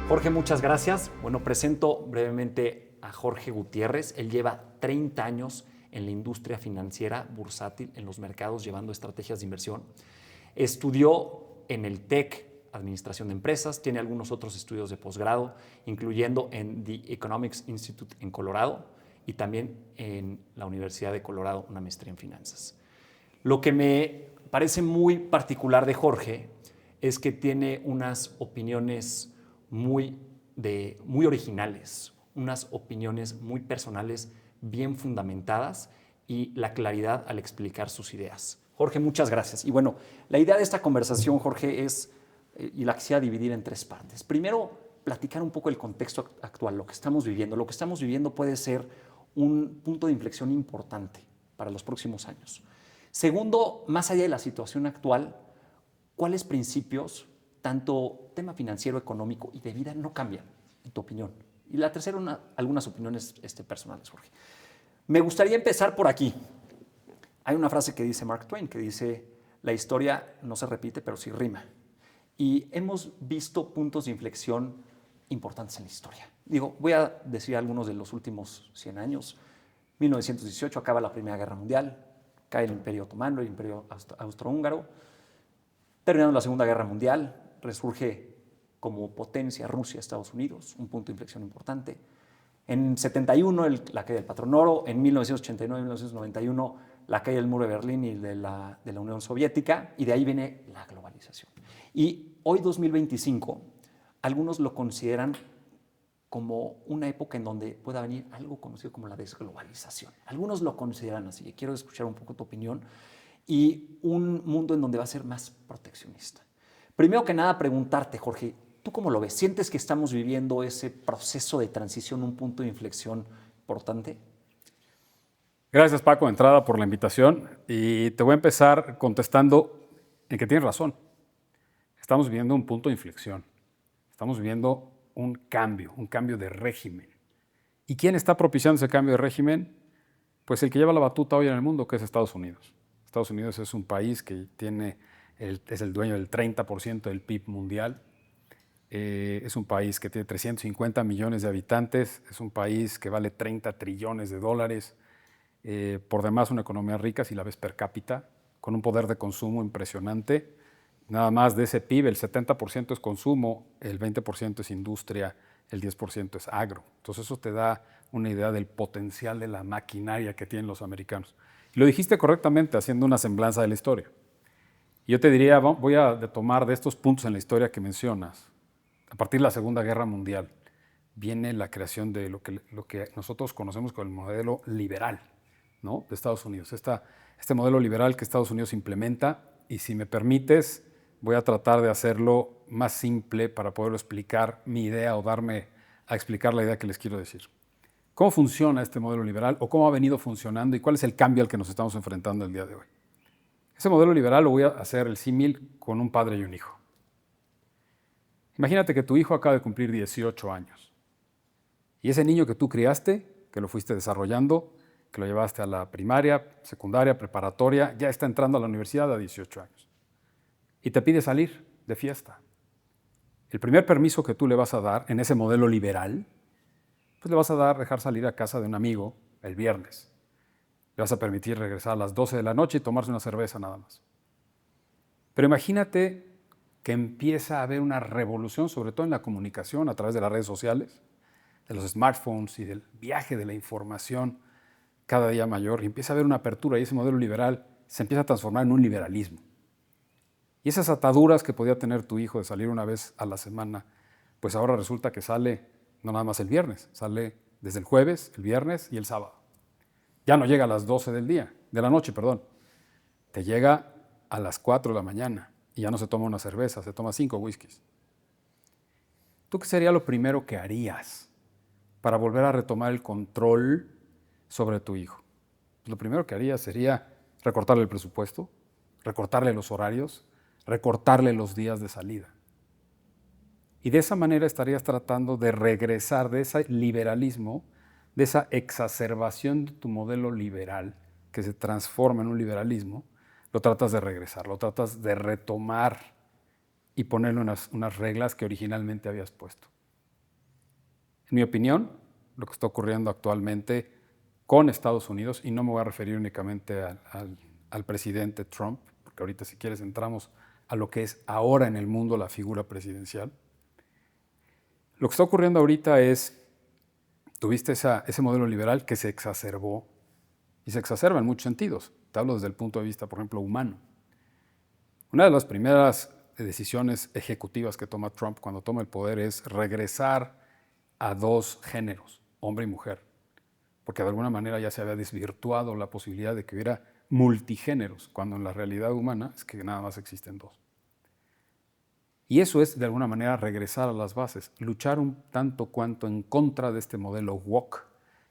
Jorge, muchas gracias. Bueno, presento brevemente a Jorge Gutiérrez. Él lleva 30 años en la industria financiera bursátil, en los mercados, llevando estrategias de inversión. Estudió en el TEC Administración de Empresas, tiene algunos otros estudios de posgrado, incluyendo en The Economics Institute en Colorado y también en la Universidad de Colorado una maestría en finanzas. Lo que me parece muy particular de Jorge es que tiene unas opiniones muy originales, unas opiniones muy personales, bien fundamentadas y la claridad al explicar sus ideas. Jorge, muchas gracias. Y bueno, la idea de esta conversación, Jorge, es, y la quisiera dividir en tres partes. Primero, platicar un poco el contexto actual, lo que estamos viviendo. Lo que estamos viviendo puede ser un punto de inflexión importante para los próximos años. Segundo, más allá de la situación actual, ¿cuáles principios, tanto tema financiero, económico y de vida, no cambian, en tu opinión? Y la tercera, algunas opiniones personales, Jorge. Me gustaría empezar por aquí. Hay una frase que dice Mark Twain, que dice, la historia no se repite, pero sí rima. Y hemos visto puntos de inflexión importantes en la historia. Digo, voy a decir algunos de los últimos 100 años. 1918 acaba la Primera Guerra Mundial, cae el Imperio Otomano, el Imperio Austrohúngaro. Terminando la Segunda Guerra Mundial, resurge como potencia Rusia, Estados Unidos, un punto de inflexión importante. En 71, la caída del patrón oro. En 1989 y 1991, la caída del muro de Berlín y de la Unión Soviética. Y de ahí viene la globalización. Y hoy, 2025, algunos lo consideran como una época en donde pueda venir algo conocido como la desglobalización. Algunos lo consideran así. Quiero escuchar un poco tu opinión. Y un mundo en donde va a ser más proteccionista. Primero que nada, preguntarte, Jorge, ¿tú cómo lo ves? ¿Sientes que estamos viviendo ese proceso de transición, un punto de inflexión importante? Gracias, Paco, de entrada por la invitación. Y te voy a empezar contestando en que tienes razón. Estamos viviendo un punto de inflexión. Estamos viviendo un cambio de régimen. ¿Y quién está propiciando ese cambio de régimen? Pues el que lleva la batuta hoy en el mundo, que es Estados Unidos. Estados Unidos es un país que es el dueño del 30% del PIB mundial. Es un país que tiene 350 millones de habitantes. Es un país que vale 30 trillones de dólares. Por demás, una economía rica, si la ves per cápita, con un poder de consumo impresionante. Nada más de ese PIB, el 70% es consumo, el 20% es industria, el 10% es agro. Entonces eso te da una idea del potencial de la maquinaria que tienen los americanos. Y lo dijiste correctamente, haciendo una semblanza de la historia. Y yo te diría, voy a tomar de estos puntos en la historia que mencionas. A partir de la Segunda Guerra Mundial viene la creación de lo que nosotros conocemos como el modelo liberal, ¿no?, de Estados Unidos. Este modelo liberal que Estados Unidos implementa, y si me permites, voy a tratar de hacerlo más simple para poderlo explicar mi idea o darme a explicar la idea que les quiero decir. ¿Cómo funciona este modelo liberal o cómo ha venido funcionando y cuál es el cambio al que nos estamos enfrentando el día de hoy? Ese modelo liberal lo voy a hacer el símil con un padre y un hijo. Imagínate que tu hijo acaba de cumplir 18 años y ese niño que tú criaste, que lo fuiste desarrollando, que lo llevaste a la primaria, secundaria, preparatoria, ya está entrando a la universidad a 18 años y te pide salir de fiesta. El primer permiso que tú le vas a dar en ese modelo liberal, pues le vas a dejar salir a casa de un amigo el viernes. Le vas a permitir regresar a las 12 de la noche y tomarse una cerveza nada más. Pero imagínate que empieza a haber una revolución, sobre todo en la comunicación a través de las redes sociales, de los smartphones y del viaje de la información cada día mayor, y empieza a haber una apertura y ese modelo liberal se empieza a transformar en un liberalismo. Y esas ataduras que podía tener tu hijo de salir una vez a la semana, pues ahora resulta que sale no nada más el viernes, sale desde el jueves, el viernes y el sábado. Ya no llega a las 12 de la noche, te llega a las 4 de la mañana y ya no se toma una cerveza, se toma 5 whiskies. ¿Tú qué sería lo primero que harías para volver a retomar el control sobre tu hijo? Pues lo primero que harías sería recortarle el presupuesto, recortarle los horarios, recortarle los días de salida. Y de esa manera estarías tratando de regresar de ese liberalismo, de esa exacerbación de tu modelo liberal que se transforma en un liberalismo, lo tratas de regresar, lo tratas de retomar y ponerle unas reglas que originalmente habías puesto. En mi opinión, lo que está ocurriendo actualmente con Estados Unidos, y no me voy a referir únicamente al presidente Trump, porque ahorita si quieres entramos a lo que es ahora en el mundo la figura presidencial. Lo que está ocurriendo ahorita es, tuviste ese modelo liberal que se exacerbó, y se exacerba en muchos sentidos. Te hablo desde el punto de vista, por ejemplo, humano. Una de las primeras decisiones ejecutivas que toma Trump cuando toma el poder es regresar a dos géneros, hombre y mujer, porque de alguna manera ya se había desvirtuado la posibilidad de que hubiera multigéneros, cuando en la realidad humana es que nada más existen dos. Y eso es, de alguna manera, regresar a las bases, luchar un tanto cuanto en contra de este modelo woke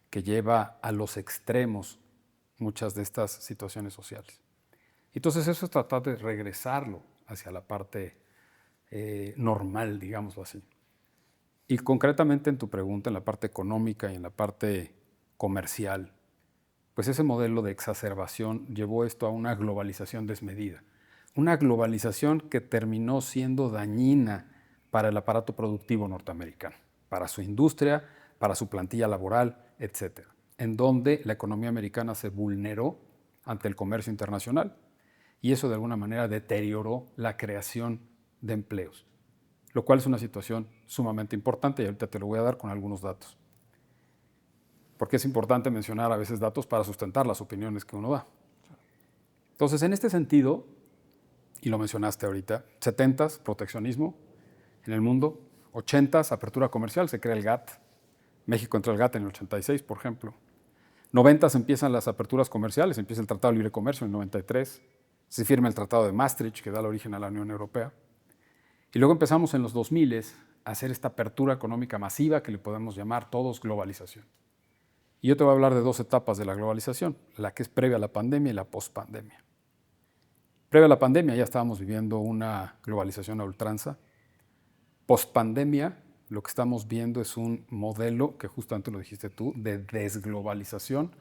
que lleva a los extremos muchas de estas situaciones sociales. Entonces eso es tratar de regresarlo hacia la parte normal, digámoslo así. Y concretamente en tu pregunta, en la parte económica y en la parte comercial, pues ese modelo de exacerbación llevó esto a una globalización desmedida. Una globalización que terminó siendo dañina para el aparato productivo norteamericano, para su industria, para su plantilla laboral, etc. En donde la economía americana se vulneró ante el comercio internacional y eso de alguna manera deterioró la creación de empleos, lo cual es una situación sumamente importante y ahorita te lo voy a dar con algunos datos. Porque es importante mencionar a veces datos para sustentar las opiniones que uno da. Entonces, en este sentido, y lo mencionaste ahorita, 70s, proteccionismo en el mundo, 80s, apertura comercial, se crea el GATT. México entró al GATT en el 86, por ejemplo. 90s empiezan las aperturas comerciales, empieza el Tratado de Libre Comercio en el 93, se firma el Tratado de Maastricht, que da el origen a la Unión Europea. Y luego empezamos en los 2000 a hacer esta apertura económica masiva que le podemos llamar todos globalización. Y yo te voy a hablar de dos etapas de la globalización, la que es previa a la pandemia y la pospandemia. Previa a la pandemia ya estábamos viviendo una globalización a ultranza. Pospandemia, lo que estamos viendo es un modelo, que justamente lo dijiste tú, de desglobalización.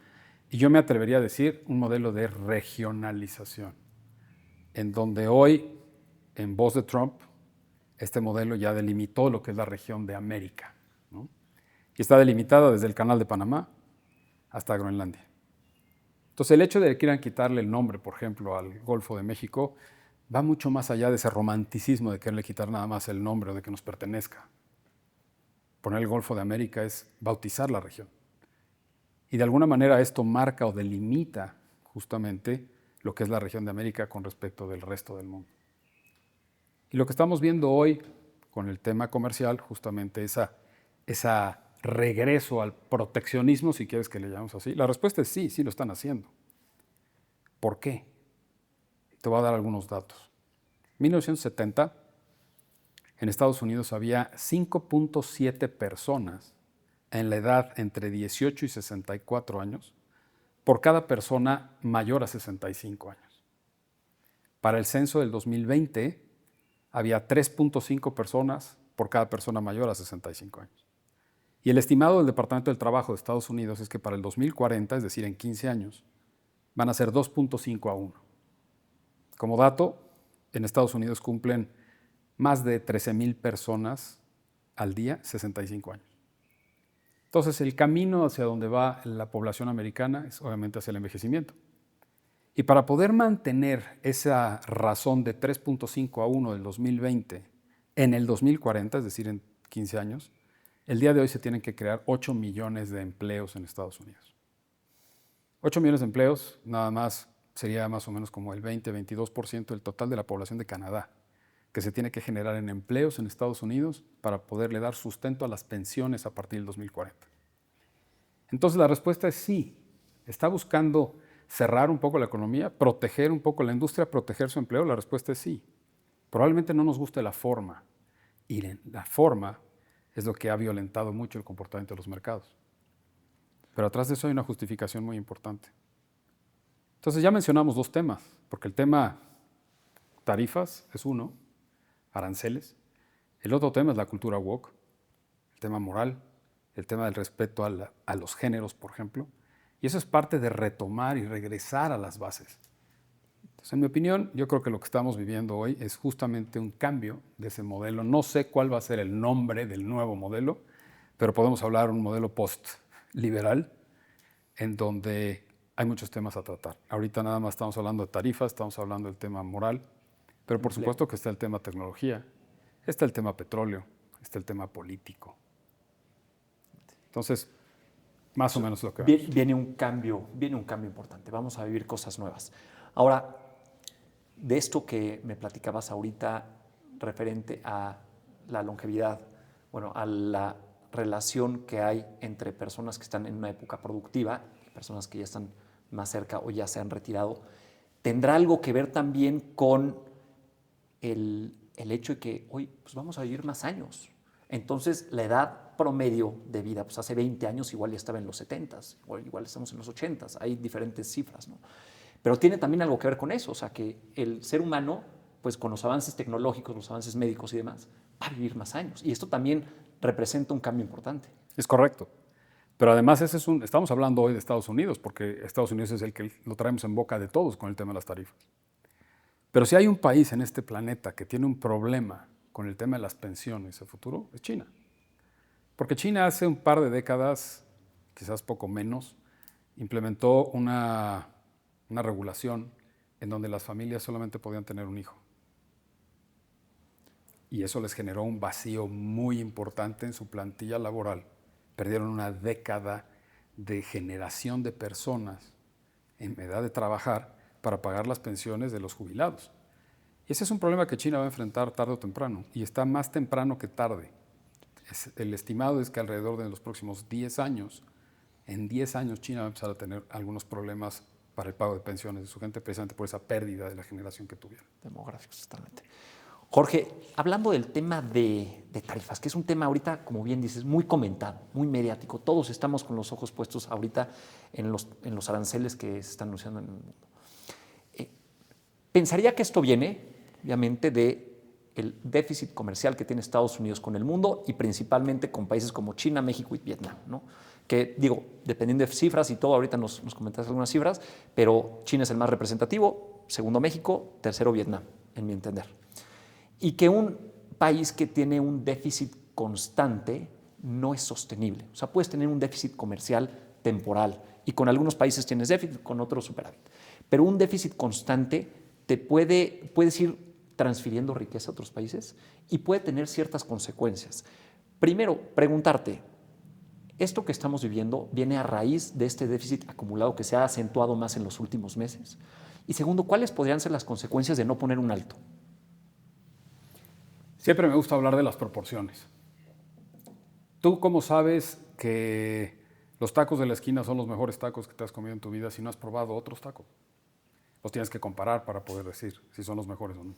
Y yo me atrevería a decir un modelo de regionalización, en donde hoy, en voz de Trump, este modelo ya delimitó lo que es la región de América, ¿no? Y está delimitada desde el Canal de Panamá hasta Groenlandia. Entonces, el hecho de que quieran quitarle el nombre, por ejemplo, al Golfo de México, va mucho más allá de ese romanticismo de quererle quitar nada más el nombre o de que nos pertenezca. Poner el Golfo de América es bautizar la región. Y de alguna manera esto marca o delimita justamente lo que es la región de América con respecto del resto del mundo. Y lo que estamos viendo hoy con el tema comercial, justamente esa regreso al proteccionismo, si quieres que le llamemos así, la respuesta es sí, sí lo están haciendo. ¿Por qué? Te voy a dar algunos datos. En 1970, en Estados Unidos había 5.7 personas en la edad entre 18 y 64 años por cada persona mayor a 65 años. Para el censo del 2020, había 3.5 personas por cada persona mayor a 65 años. Y el estimado del Departamento del Trabajo de Estados Unidos es que para el 2040, es decir, en 15 años, van a ser 2.5 a 1. Como dato, en Estados Unidos cumplen más de 13,000 personas al día 65 años. Entonces, el camino hacia donde va la población americana es obviamente hacia el envejecimiento. Y para poder mantener esa razón de 3.5 a 1 del 2020 en el 2040, es decir, en 15 años, el día de hoy se tienen que crear 8 millones de empleos en Estados Unidos. 8 millones de empleos nada más sería más o menos como el 20-22% del total de la población de Canadá, que se tiene que generar en empleos en Estados Unidos para poderle dar sustento a las pensiones a partir del 2040. Entonces la respuesta es sí. ¿Está buscando cerrar un poco la economía, proteger un poco la industria, proteger su empleo? La respuesta es sí. Probablemente no nos guste la forma, y la forma es lo que ha violentado mucho el comportamiento de los mercados. Pero atrás de eso hay una justificación muy importante. Entonces ya mencionamos dos temas, porque el tema tarifas es uno, aranceles. El otro tema es la cultura woke, el tema moral, el tema del respeto a los géneros, por ejemplo. Y eso es parte de retomar y regresar a las bases. Entonces, en mi opinión, yo creo que lo que estamos viviendo hoy es justamente un cambio de ese modelo. No sé cuál va a ser el nombre del nuevo modelo, pero podemos hablar de un modelo post-liberal en donde hay muchos temas a tratar. Ahorita nada más estamos hablando de tarifas, estamos hablando del tema moral, pero por supuesto que está el tema tecnología, está el tema petróleo, está el tema político. Entonces, más o menos lo que vemos. Viene un cambio importante. Vamos a vivir cosas nuevas. Ahora, de esto que me platicabas ahorita referente a la longevidad, bueno, a la relación que hay entre personas que están en una época productiva y personas que ya están más cerca o ya se han retirado, ¿tendrá algo que ver también con el hecho de que hoy pues vamos a vivir más años? Entonces, la edad promedio de vida, pues hace 20 años igual ya estaba en los 70s, o igual estamos en los 80s, hay diferentes cifras, ¿no? Pero tiene también algo que ver con eso, o sea, que el ser humano, pues con los avances tecnológicos, los avances médicos y demás, va a vivir más años. Y esto también representa un cambio importante. Es correcto. Pero además estamos hablando hoy de Estados Unidos, porque Estados Unidos es el que lo traemos en boca de todos con el tema de las tarifas. Pero si hay un país en este planeta que tiene un problema con el tema de las pensiones a futuro, es China. Porque China hace un par de décadas, quizás poco menos, implementó una regulación en donde las familias solamente podían tener un hijo. Y eso les generó un vacío muy importante en su plantilla laboral. Perdieron una década de generación de personas en edad de trabajar para pagar las pensiones de los jubilados. Y ese es un problema que China va a enfrentar tarde o temprano, y está más temprano que tarde. El estimado es que alrededor de los próximos 10 años, en 10 años China va a empezar a tener algunos problemas para el pago de pensiones de su gente, precisamente por esa pérdida de la generación que tuvieron. Demográficos, totalmente. Jorge, hablando del tema de tarifas, que es un tema ahorita, como bien dices, muy comentado, muy mediático. Todos estamos con los ojos puestos ahorita en los aranceles que se están anunciando en el mundo. Pensaría que esto viene, obviamente, del déficit comercial que tiene Estados Unidos con el mundo y principalmente con países como China, México y Vietnam, ¿no? Que digo, dependiendo de cifras y todo, ahorita nos comentaste algunas cifras, pero China es el más representativo, segundo México, tercero Vietnam, en mi entender. Y que un país que tiene un déficit constante no es sostenible. O sea, puedes tener un déficit comercial temporal y con algunos países tienes déficit, con otros superávit. Pero un déficit constante puedes ir transfiriendo riqueza a otros países y puede tener ciertas consecuencias. Primero, preguntarte, ¿esto que estamos viviendo viene a raíz de este déficit acumulado que se ha acentuado más en los últimos meses? Y segundo, ¿cuáles podrían ser las consecuencias de no poner un alto? Siempre me gusta hablar de las proporciones. ¿Tú cómo sabes que los tacos de la esquina son los mejores tacos que te has comido en tu vida si no has probado otros tacos? Los tienes que comparar para poder decir si son los mejores o no.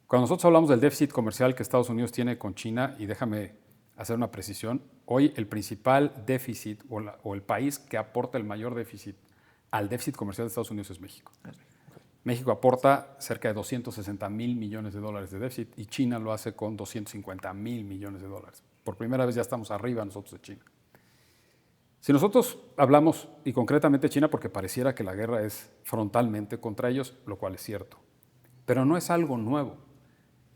Cuando nosotros hablamos del déficit comercial que Estados Unidos tiene con China, y déjame hacer una precisión, hoy el principal déficit o el país que aporta el mayor déficit al déficit comercial de Estados Unidos es México. México aporta cerca de 260,000 millones de dólares de déficit y China lo hace con 250,000 millones de dólares. Por primera vez ya estamos arriba nosotros de China. Si nosotros hablamos, y concretamente China, porque pareciera que la guerra es frontalmente contra ellos, lo cual es cierto, pero no es algo nuevo.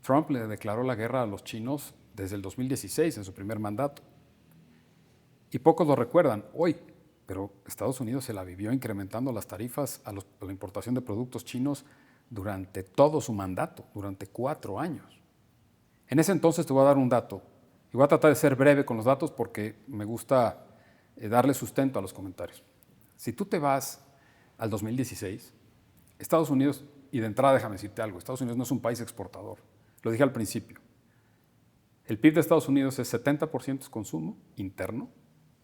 Trump le declaró la guerra a los chinos desde el 2016, en su primer mandato. Y pocos lo recuerdan hoy, pero Estados Unidos se la vivió incrementando las tarifas a la importación de productos chinos durante todo su mandato, durante 4 años. En ese entonces te voy a dar un dato, y voy a tratar de ser breve con los datos porque me gusta darle sustento a los comentarios. Si tú te vas al 2016, Estados Unidos, y de entrada déjame decirte algo, Estados Unidos no es un país exportador, lo dije al principio. El PIB de Estados Unidos es 70% consumo interno,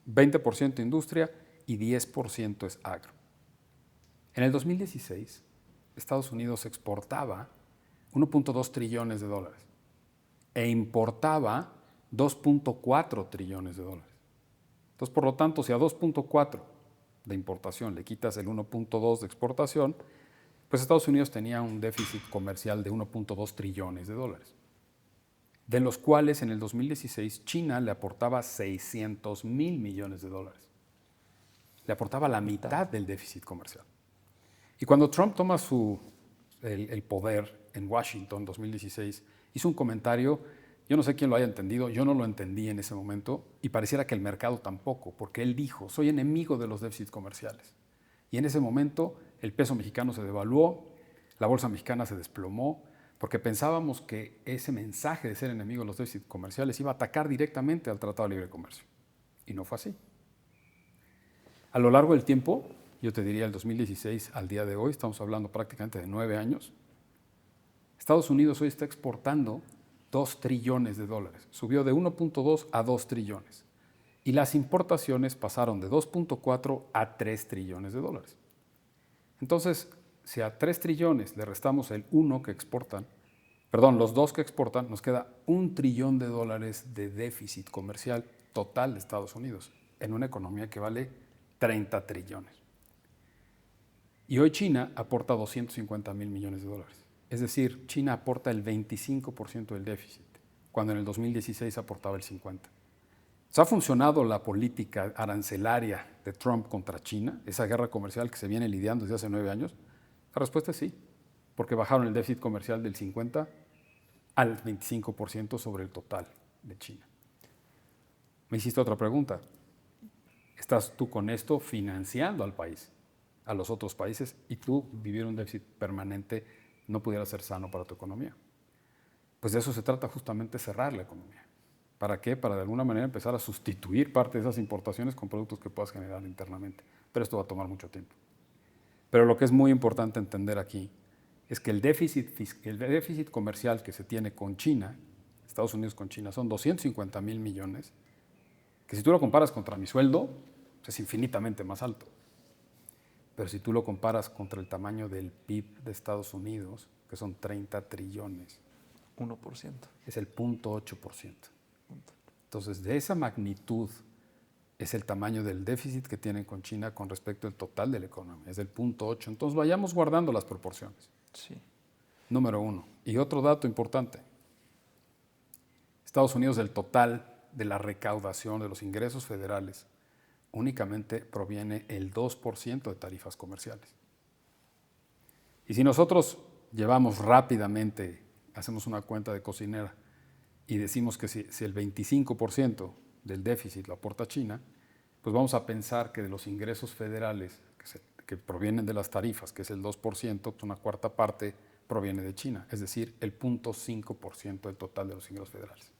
20% industria y 10% es agro. En el 2016, Estados Unidos exportaba 1.2 trillones de dólares e importaba 2.4 trillones de dólares. Entonces, por lo tanto, si a 2.4 de importación le quitas el 1.2 de exportación, pues Estados Unidos tenía un déficit comercial de 1.2 trillones de dólares, de los cuales en el 2016 China le aportaba 600,000 millones de dólares. Le aportaba la mitad del déficit comercial. Y cuando Trump toma el poder en Washington en 2016, hizo un comentario Yo no sé quién lo haya entendido, yo no lo entendí en ese momento y pareciera que el mercado tampoco, porque él dijo, soy enemigo de los déficits comerciales. Y en ese momento el peso mexicano se devaluó, la bolsa mexicana se desplomó, porque pensábamos que ese mensaje de ser enemigo de los déficits comerciales iba a atacar directamente al Tratado de Libre Comercio. Y no fue así. A lo largo del tiempo, yo te diría el 2016 al día de hoy, estamos hablando prácticamente de 9 años, Estados Unidos hoy está exportando 2 trillones de dólares. Subió de 1.2 a 2 trillones. Y las importaciones pasaron de 2.4 a 3 trillones de dólares. Entonces, si a 3 trillones le restamos el 1 que exportan, perdón, los 2 que exportan, nos queda 1 trillón de dólares de déficit comercial total de Estados Unidos, en una economía que vale 30 trillones. Y hoy China aporta 250 mil millones de dólares. Es decir, China aporta el 25% del déficit, cuando en el 2016 aportaba el 50%. ¿Ha funcionado la política arancelaria de Trump contra China, esa guerra comercial que se viene lidiando desde hace 9 años? La respuesta es sí, porque bajaron el déficit comercial del 50% al 25% sobre el total de China. Me hiciste otra pregunta. ¿Estás tú con esto financiando al país, a los otros países, y tú vivir un déficit permanente no pudiera ser sano para tu economía? Pues de eso se trata justamente, cerrar la economía. ¿Para qué? Para de alguna manera empezar a sustituir parte de esas importaciones con productos que puedas generar internamente. Pero esto va a tomar mucho tiempo. Pero lo que es muy importante entender aquí es que el déficit comercial que se tiene con China, Estados Unidos con China, son 250 mil millones, que si tú lo comparas contra mi sueldo, es infinitamente más alto. Pero si tú lo comparas contra el tamaño del PIB de Estados Unidos, que son 30 trillones, 1%. es el 0.8%. Entonces, de esa magnitud es el tamaño del déficit que tienen con China con respecto al total de la economía, es del 0.8%. Entonces, vayamos guardando las proporciones. Sí. Número 1. Y otro dato importante. Estados Unidos, del total de la recaudación de los ingresos federales, únicamente proviene el 2% de tarifas comerciales. Y si nosotros llevamos rápidamente, hacemos una cuenta de cocinera y decimos que si el 25% del déficit lo aporta China, pues vamos a pensar que de los ingresos federales que provienen de las tarifas, que es el 2%, pues una cuarta parte proviene de China, es decir, el 0.5% del total de los ingresos federales.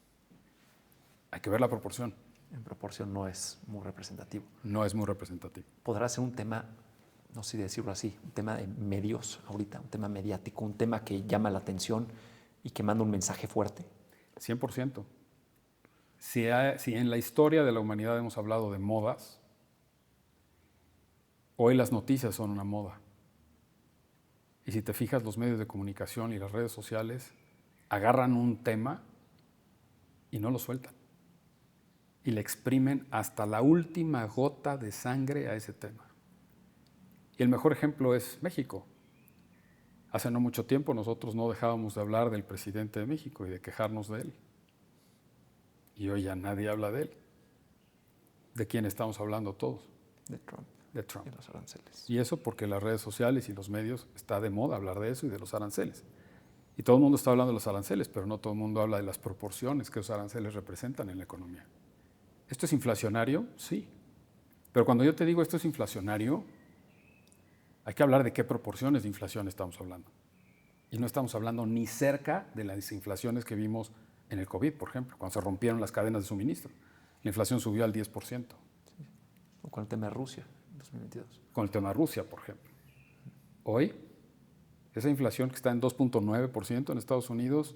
Hay que ver la proporción. En proporción no es muy representativo. No es muy representativo. Podrá ser un tema, no sé si decirlo así, un tema de medios ahorita, un tema mediático, un tema que llama la atención y que manda un mensaje fuerte. 100%. Si en la historia de la humanidad hemos hablado de modas, hoy las noticias son una moda. Y si te fijas, los medios de comunicación y las redes sociales agarran un tema y no lo sueltan. Y le exprimen hasta la última gota de sangre a ese tema. Y el mejor ejemplo es México. Hace no mucho tiempo nosotros no dejábamos de hablar del presidente de México y de quejarnos de él. Y hoy ya nadie habla de él. ¿De quién estamos hablando todos? De Trump. De Trump. Y los aranceles. Y eso porque las redes sociales y los medios está de moda hablar de eso y de los aranceles. Y todo el mundo está hablando de los aranceles, pero no todo el mundo habla de las proporciones que esos aranceles representan en la economía. ¿Esto es inflacionario? Sí. Pero cuando yo te digo esto es inflacionario, hay que hablar de qué proporciones de inflación estamos hablando. Y no estamos hablando ni cerca de las inflaciones que vimos en el COVID, por ejemplo, cuando se rompieron las cadenas de suministro. La inflación subió al 10%. Sí. O con el tema de Rusia en 2022. Con el tema de Rusia, por ejemplo. Hoy, esa inflación que está en 2.9% en Estados Unidos,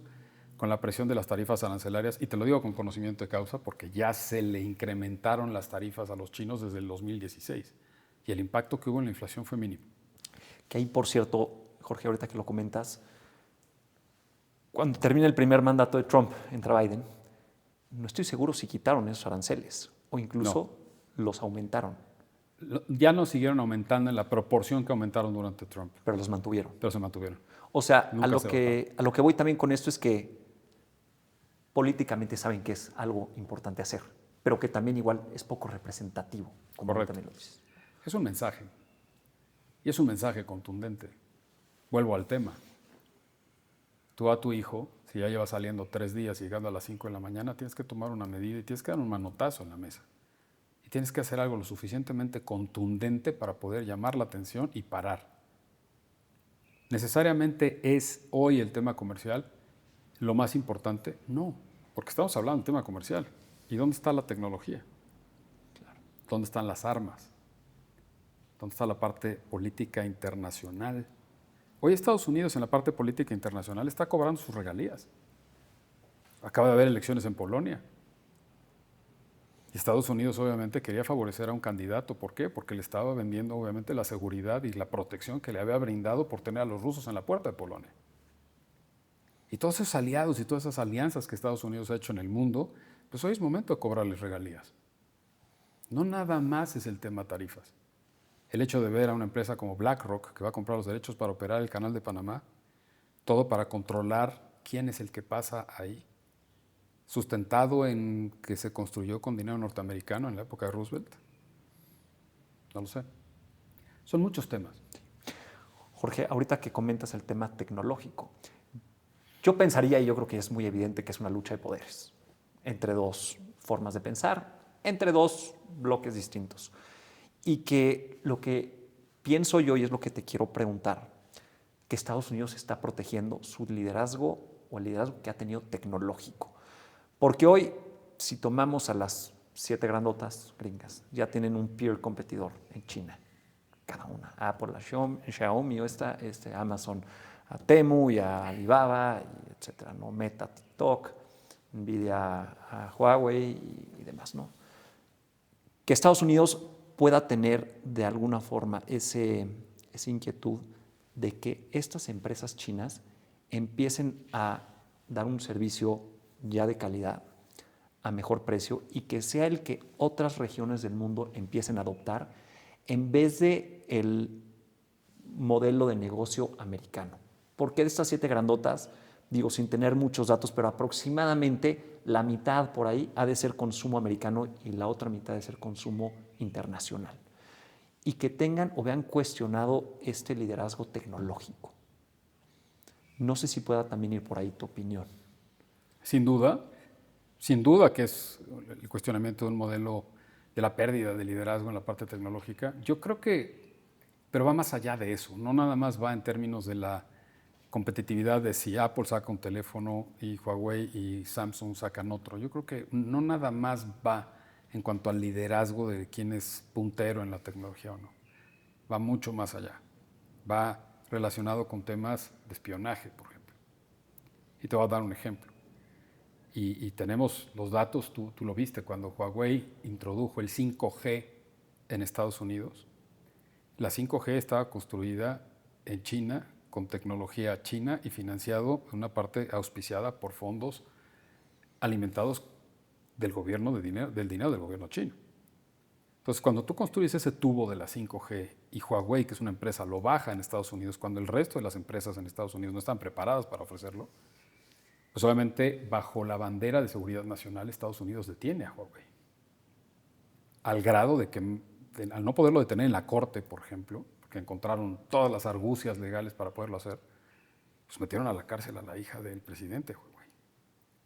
con la presión de las tarifas arancelarias, y te lo digo con conocimiento de causa porque ya se le incrementaron las tarifas a los chinos desde el 2016 y el impacto que hubo en la inflación fue mínimo. Que ahí, por cierto, Jorge, ahorita que lo comentas, cuando termina el primer mandato de Trump, entra Biden, no estoy seguro si quitaron esos aranceles o incluso los aumentaron. Ya no siguieron aumentando en la proporción que aumentaron durante Trump. Pero los mantuvieron. Pero se mantuvieron. O sea, Nunca a lo que voy también con esto es que políticamente saben que es algo importante hacer, pero que también igual es poco representativo, como también lo dices. Es un mensaje. Y es un mensaje contundente. Vuelvo al tema. tú a tu hijo, si ya lleva saliendo 3 días y llegando a las 5 de la mañana, tienes que tomar una medida y tienes que dar un manotazo en la mesa. Y tienes que hacer algo lo suficientemente contundente para poder llamar la atención y parar. ¿Necesariamente es hoy el tema comercial lo más importante? No, porque estamos hablando del tema comercial. ¿Y dónde está la tecnología? Claro. ¿Dónde están las armas? ¿Dónde está la parte política internacional? Hoy Estados Unidos en la parte política internacional está cobrando sus regalías. Acaba de haber elecciones en Polonia. Y Estados Unidos obviamente quería favorecer a un candidato. ¿Por qué? Porque le estaba vendiendo obviamente la seguridad y la protección que le había brindado por tener a los rusos en la puerta de Polonia. Y todos esos aliados y todas esas alianzas que Estados Unidos ha hecho en el mundo, pues hoy es momento de cobrarles regalías. No nada más es el tema tarifas. El hecho de ver a una empresa como BlackRock, que va a comprar los derechos para operar el canal de Panamá, todo para controlar quién es el que pasa ahí, sustentado en que se construyó con dinero norteamericano en la época de Roosevelt. No lo sé. Son muchos temas. Jorge, ahorita que comentas el tema tecnológico, yo pensaría, y yo creo que es muy evidente, que es una lucha de poderes entre dos formas de pensar, entre dos bloques distintos. Y que lo que pienso yo, y es lo que te quiero preguntar, que Estados Unidos está protegiendo su liderazgo o el liderazgo que ha tenido tecnológico. Porque hoy, si tomamos a las 7 grandotas gringas, ya tienen un peer competidor en China, cada una. Apple, a Xiaomi, o Amazon, a Temu y a Alibaba, y etcétera, ¿no? Meta, TikTok, Nvidia, a Huawei y demás, ¿no? Que Estados Unidos pueda tener de alguna forma esa inquietud de que estas empresas chinas empiecen a dar un servicio ya de calidad, a mejor precio, y que sea el que otras regiones del mundo empiecen a adoptar en vez de el modelo de negocio americano. Porque de estas 7 grandotas, digo sin tener muchos datos, pero aproximadamente la mitad por ahí ha de ser consumo americano y la otra mitad de ser consumo internacional. Y que tengan o vean cuestionado este liderazgo tecnológico. No sé si pueda también ir por ahí tu opinión. Sin duda que es el cuestionamiento de un modelo de la pérdida de liderazgo en la parte tecnológica. Yo creo que, pero va más allá de eso, no nada más va en términos de la competitividad de si Apple saca un teléfono y Huawei y Samsung sacan otro. Yo creo que no nada más va en cuanto al liderazgo de quién es puntero en la tecnología o no. Va mucho más allá. Va relacionado con temas de espionaje, por ejemplo. Y te voy a dar un ejemplo. Y tenemos los datos, tú lo viste, cuando Huawei introdujo el 5G en Estados Unidos. La 5G estaba construida en China, con tecnología china y financiado en una parte auspiciada por fondos alimentados del dinero del gobierno chino. Entonces, cuando tú construyes ese tubo de la 5G y Huawei, que es una empresa, lo baja en Estados Unidos, cuando el resto de las empresas en Estados Unidos no están preparadas para ofrecerlo, pues obviamente bajo la bandera de seguridad nacional Estados Unidos detiene a Huawei. Al grado de que, al no poderlo detener en la corte, por ejemplo, que encontraron todas las argucias legales para poderlo hacer, pues metieron a la cárcel a la hija del presidente Huawei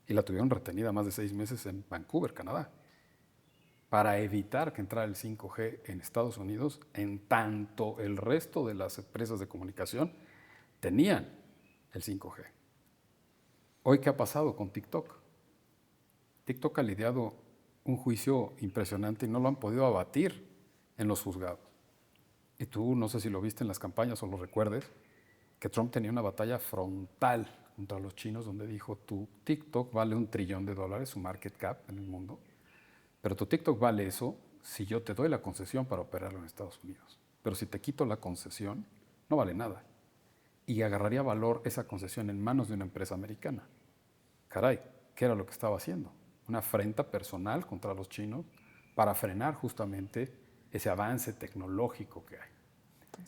y la tuvieron retenida más de 6 meses en Vancouver, Canadá, para evitar que entrara el 5G en Estados Unidos, en tanto el resto de las empresas de comunicación tenían el 5G. Hoy, ¿qué ha pasado con TikTok? TikTok ha lidiado un juicio impresionante y no lo han podido abatir en los juzgados. Y tú, no sé si lo viste en las campañas o lo recuerdes, que Trump tenía una batalla frontal contra los chinos donde dijo, tu TikTok vale $1 trillón, su market cap en el mundo, pero tu TikTok vale eso si yo te doy la concesión para operarlo en Estados Unidos. Pero si te quito la concesión, no vale nada. Y agarraría valor esa concesión en manos de una empresa americana. Caray, ¿qué era lo que estaba haciendo? Una afrenta personal contra los chinos para frenar justamente ese avance tecnológico que hay.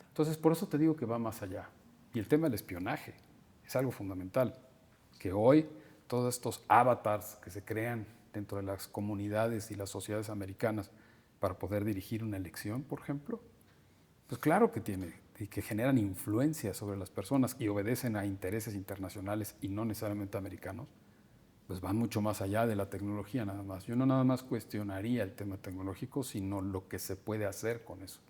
Entonces, por eso te digo que va más allá. Y el tema del espionaje es algo fundamental, que hoy todos estos avatars que se crean dentro de las comunidades y las sociedades americanas para poder dirigir una elección, por ejemplo, pues claro que tiene que generan influencia sobre las personas y obedecen a intereses internacionales y no necesariamente americanos, pues van mucho más allá de la tecnología nada más. Yo no nada más cuestionaría el tema tecnológico, sino lo que se puede hacer con eso.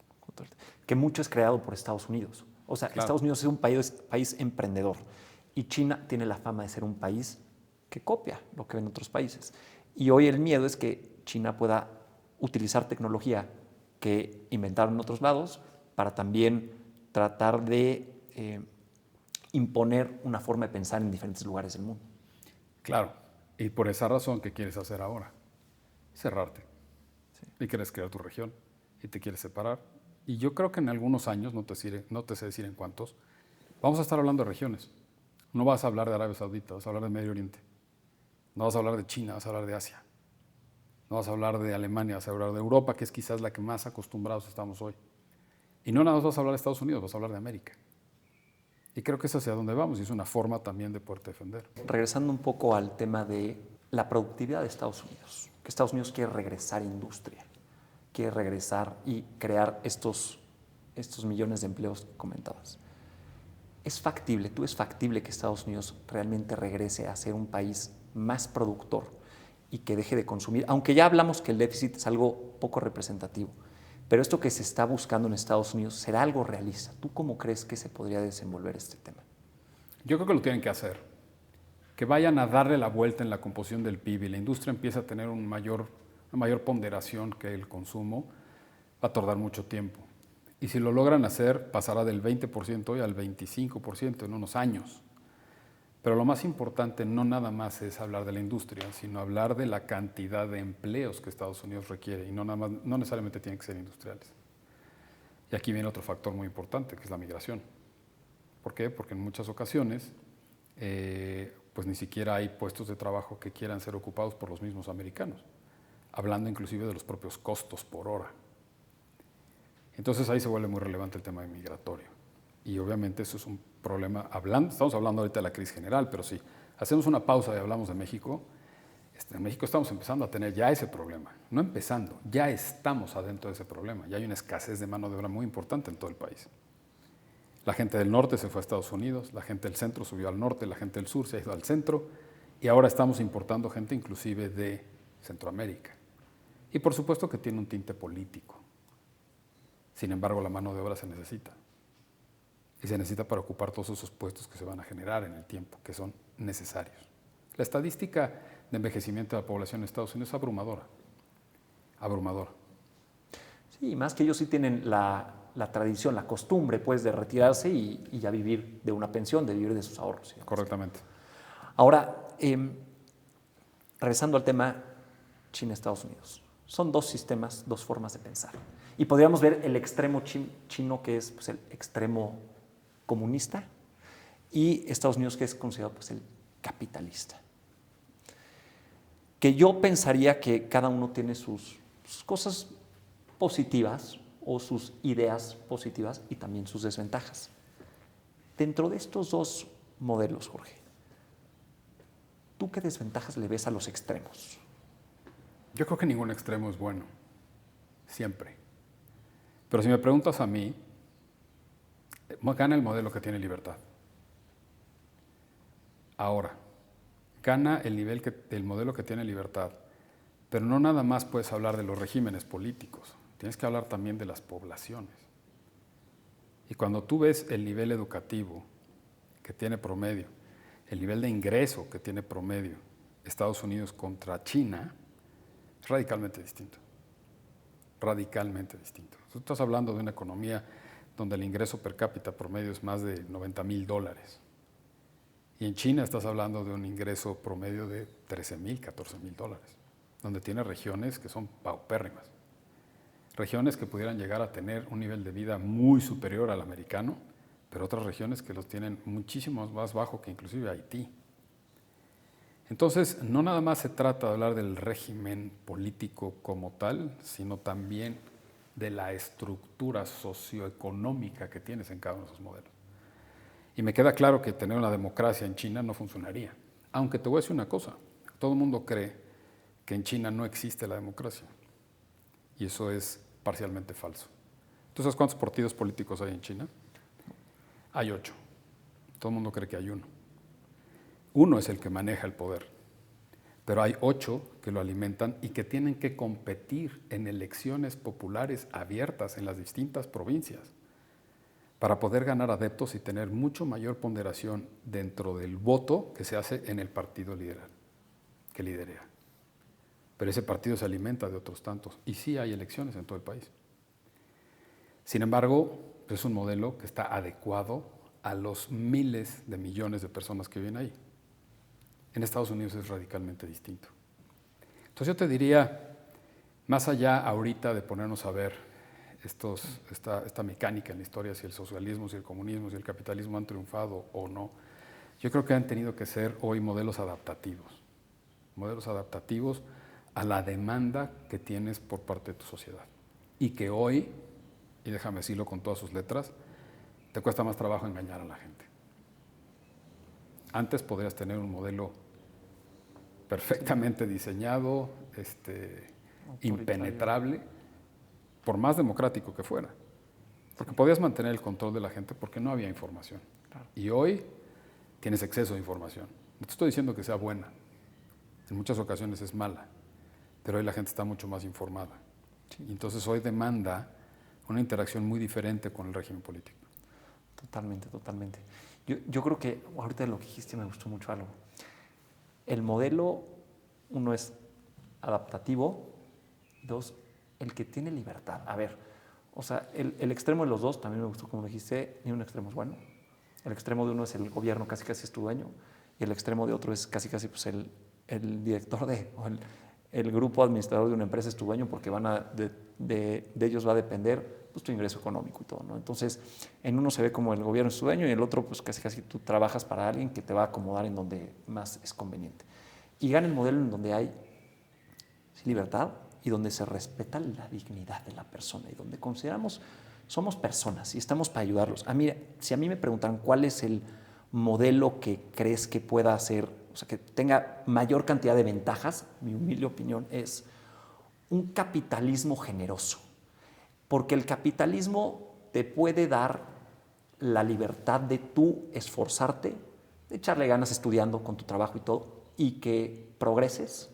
Que mucho es creado por Estados Unidos. O sea, Claro. Estados Unidos es un país emprendedor y China tiene la fama de ser un país que copia lo que ven otros países. Y hoy el miedo es que China pueda utilizar tecnología que inventaron en otros lados para también tratar de imponer una forma de pensar en diferentes lugares del mundo. Claro, y por esa razón, ¿qué quieres hacer ahora? Cerrarte. Sí. Y quieres crear tu región y te quieres separar. Y yo creo que en algunos años, no te sé decir en cuántos, vamos a estar hablando de regiones. No vas a hablar de Arabia Saudita, vas a hablar de Medio Oriente. No vas a hablar de China, vas a hablar de Asia. No vas a hablar de Alemania, vas a hablar de Europa, que es quizás la que más acostumbrados estamos hoy. Y no nada más vas a hablar de Estados Unidos, vas a hablar de América. Y creo que es hacia donde vamos y es una forma también de poder defender. Regresando un poco al tema de la productividad de Estados Unidos, que Estados Unidos quiere regresar a industria, quiere regresar y crear estos millones de empleos que comentabas. ¿Es factible, tú es factible que Estados Unidos realmente regrese a ser un país más productor y que deje de consumir? Aunque ya hablamos que el déficit es algo poco representativo, pero esto que se está buscando en Estados Unidos, ¿será algo realista? ¿Tú cómo crees que se podría desenvolver este tema? Yo creo que lo tienen que hacer. Que vayan a darle la vuelta en la composición del PIB y la industria empieza a tener una mayor ponderación que el consumo, va a tardar mucho tiempo. Y si lo logran hacer, pasará del 20% hoy al 25% en unos años. Pero lo más importante no nada más es hablar de la industria, sino hablar de la cantidad de empleos que Estados Unidos requiere y no necesariamente tienen que ser industriales. Y aquí viene otro factor muy importante, que es la migración. ¿Por qué? Porque en muchas ocasiones pues ni siquiera hay puestos de trabajo que quieran ser ocupados por los mismos americanos, hablando inclusive de los propios costos por hora. Entonces ahí se vuelve muy relevante el tema migratorio. Y obviamente eso es un problema, estamos hablando ahorita de la crisis general, pero si hacemos una pausa y hablamos de México, en México estamos empezando a tener ya ese problema. No empezando, ya estamos adentro de ese problema. Ya hay una escasez de mano de obra muy importante en todo el país. La gente del norte se fue a Estados Unidos, la gente del centro subió al norte, la gente del sur se ha ido al centro y ahora estamos importando gente inclusive de Centroamérica. Y por supuesto que tiene un tinte político. Sin embargo, la mano de obra se necesita. Y se necesita para ocupar todos esos puestos que se van a generar en el tiempo, que son necesarios. La estadística de envejecimiento de la población en Estados Unidos es abrumadora. Abrumadora. Sí, más que ellos sí tienen la tradición, la costumbre, pues, de retirarse y ya vivir de una pensión, de vivir de sus ahorros. Digamos. Correctamente. Ahora, regresando al tema China-Estados Unidos. Son dos sistemas, dos formas de pensar. Y podríamos ver el extremo chino, que es pues, el extremo comunista, y Estados Unidos, que es considerado pues, el capitalista. Que yo pensaría que cada uno tiene sus cosas positivas o sus ideas positivas y también sus desventajas. Dentro de estos dos modelos, Jorge, ¿tú qué desventajas le ves a los extremos? Yo creo que ningún extremo es bueno, siempre. Pero si me preguntas a mí, gana el modelo que tiene libertad. Ahora, gana el modelo que tiene libertad, pero no nada más puedes hablar de los regímenes políticos, tienes que hablar también de las poblaciones. Y cuando tú ves el nivel educativo que tiene promedio, el nivel de ingreso que tiene promedio Estados Unidos contra China, es radicalmente distinto. Radicalmente distinto. Tú estás hablando de una economía donde el ingreso per cápita promedio es más de $90,000. Y en China estás hablando de un ingreso promedio de $13,000, $14,000, donde tiene regiones que son paupérrimas. Regiones que pudieran llegar a tener un nivel de vida muy superior al americano, pero otras regiones que los tienen muchísimo más bajo que inclusive Haití. Entonces, no nada más se trata de hablar del régimen político como tal, sino también de la estructura socioeconómica que tienes en cada uno de esos modelos. Y me queda claro que tener una democracia en China no funcionaría. Aunque te voy a decir una cosa, todo el mundo cree que en China no existe la democracia. Y eso es parcialmente falso. ¿Tú sabes cuántos partidos políticos hay en China? Hay 8. Todo el mundo cree que hay uno. Uno es el que maneja el poder, pero hay 8 que lo alimentan y que tienen que competir en elecciones populares abiertas en las distintas provincias para poder ganar adeptos y tener mucho mayor ponderación dentro del voto que se hace en el partido que liderea. Pero ese partido se alimenta de otros tantos y sí hay elecciones en todo el país. Sin embargo, es un modelo que está adecuado a los miles de millones de personas que viven ahí. En Estados Unidos es radicalmente distinto. Entonces yo te diría, más allá ahorita de ponernos a ver esta mecánica en la historia, si el socialismo, si el comunismo, si el capitalismo han triunfado o no, yo creo que han tenido que ser hoy modelos adaptativos a la demanda que tienes por parte de tu sociedad. Y que hoy, y déjame decirlo con todas sus letras, te cuesta más trabajo engañar a la gente. Antes podrías tener un modelo perfectamente diseñado, impenetrable, por más democrático que fuera. Porque podías mantener el control de la gente porque no había información. Claro. Y hoy tienes exceso de información. No te estoy diciendo que sea buena. En muchas ocasiones es mala. Pero hoy la gente está mucho más informada. Sí. Y entonces hoy demanda una interacción muy diferente con el régimen político. Totalmente, totalmente. Yo creo que ahorita de lo que dijiste me gustó mucho algo. El modelo, uno, es adaptativo, 2, el que tiene libertad. A ver, o sea, el extremo de los dos, también me gustó como dijiste, ni un extremo es bueno. El extremo de uno es el gobierno, casi casi es tu dueño, y el extremo de otro es casi casi pues, el director o el grupo administrador de una empresa es tu dueño porque de ellos va a depender pues, tu ingreso económico y todo, ¿no? Entonces, en uno se ve como el gobierno es tu dueño y en el otro pues casi casi tú trabajas para alguien que te va a acomodar en donde más es conveniente. Y gana el modelo en donde hay libertad y donde se respeta la dignidad de la persona y donde consideramos somos personas y estamos para ayudarlos. Si a mí me preguntan cuál es el modelo que crees que pueda hacer, o sea, que tenga mayor cantidad de ventajas, mi humilde opinión es un capitalismo generoso. Porque el capitalismo te puede dar la libertad de tú esforzarte, de echarle ganas estudiando con tu trabajo y todo, y que progreses,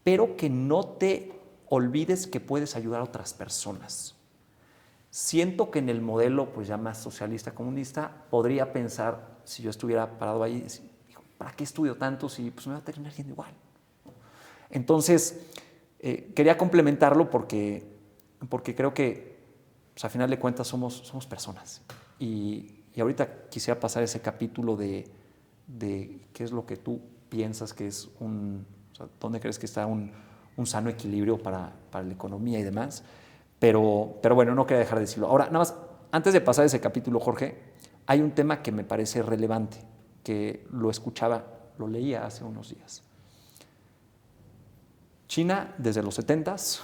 pero que no te olvides que puedes ayudar a otras personas. Siento que en el modelo pues ya más socialista comunista podría pensar, si yo estuviera parado ahí, decir, ¿para qué estudio tanto si pues me va a terminar yendo igual? Entonces, quería complementarlo porque creo que pues, a final de cuentas somos personas. Y ahorita quisiera pasar ese capítulo de qué es lo que tú piensas que es o sea, dónde crees que está un sano equilibrio para la economía y demás. Pero bueno, no quería dejar de decirlo. Ahora, nada más, antes de pasar ese capítulo, Jorge, hay un tema que me parece relevante, que lo leía hace unos días. China, desde los 70s,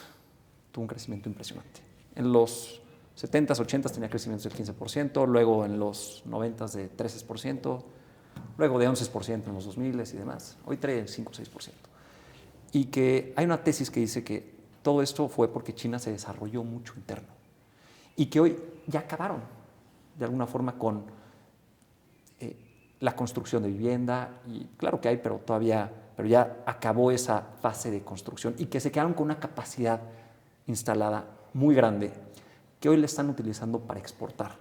tuvo un crecimiento impresionante. En los 70s, 80s tenía crecimientos del 15%, luego en los 90s de 13%, luego de 11% en los 2000s y demás. Hoy trae el 5 o 6%. Y que hay una tesis que dice que todo esto fue porque China se desarrolló mucho interno y que hoy ya acabaron de alguna forma con la construcción de vivienda y claro que hay, pero ya acabó esa fase de construcción y que se quedaron con una capacidad instalada muy grande que hoy le están utilizando para exportar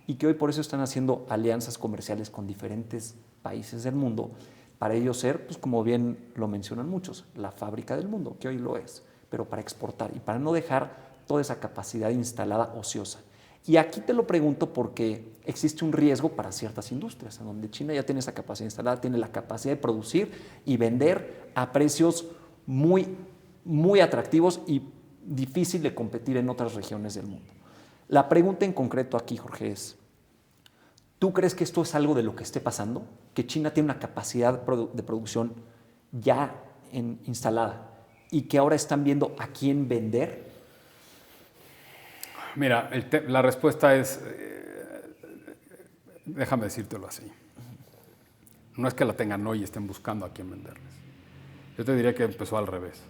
y que hoy por eso están haciendo alianzas comerciales con diferentes países del mundo para ellos ser, pues como bien lo mencionan muchos, la fábrica del mundo, que hoy lo es, pero para exportar y para no dejar toda esa capacidad instalada ociosa. Y aquí te lo pregunto porque existe un riesgo para ciertas industrias, en donde China ya tiene esa capacidad instalada, tiene la capacidad de producir y vender a precios muy, muy atractivos y difícil de competir en otras regiones del mundo. La pregunta en concreto aquí, Jorge, es, ¿tú crees que esto es algo de lo que esté pasando? ¿Que China tiene una capacidad de producción ya instalada y que ahora están viendo a quién vender? Mira, la respuesta es, déjame decírtelo así. No es que la tengan hoy y estén buscando a quién venderles. Yo te diría que empezó al revés.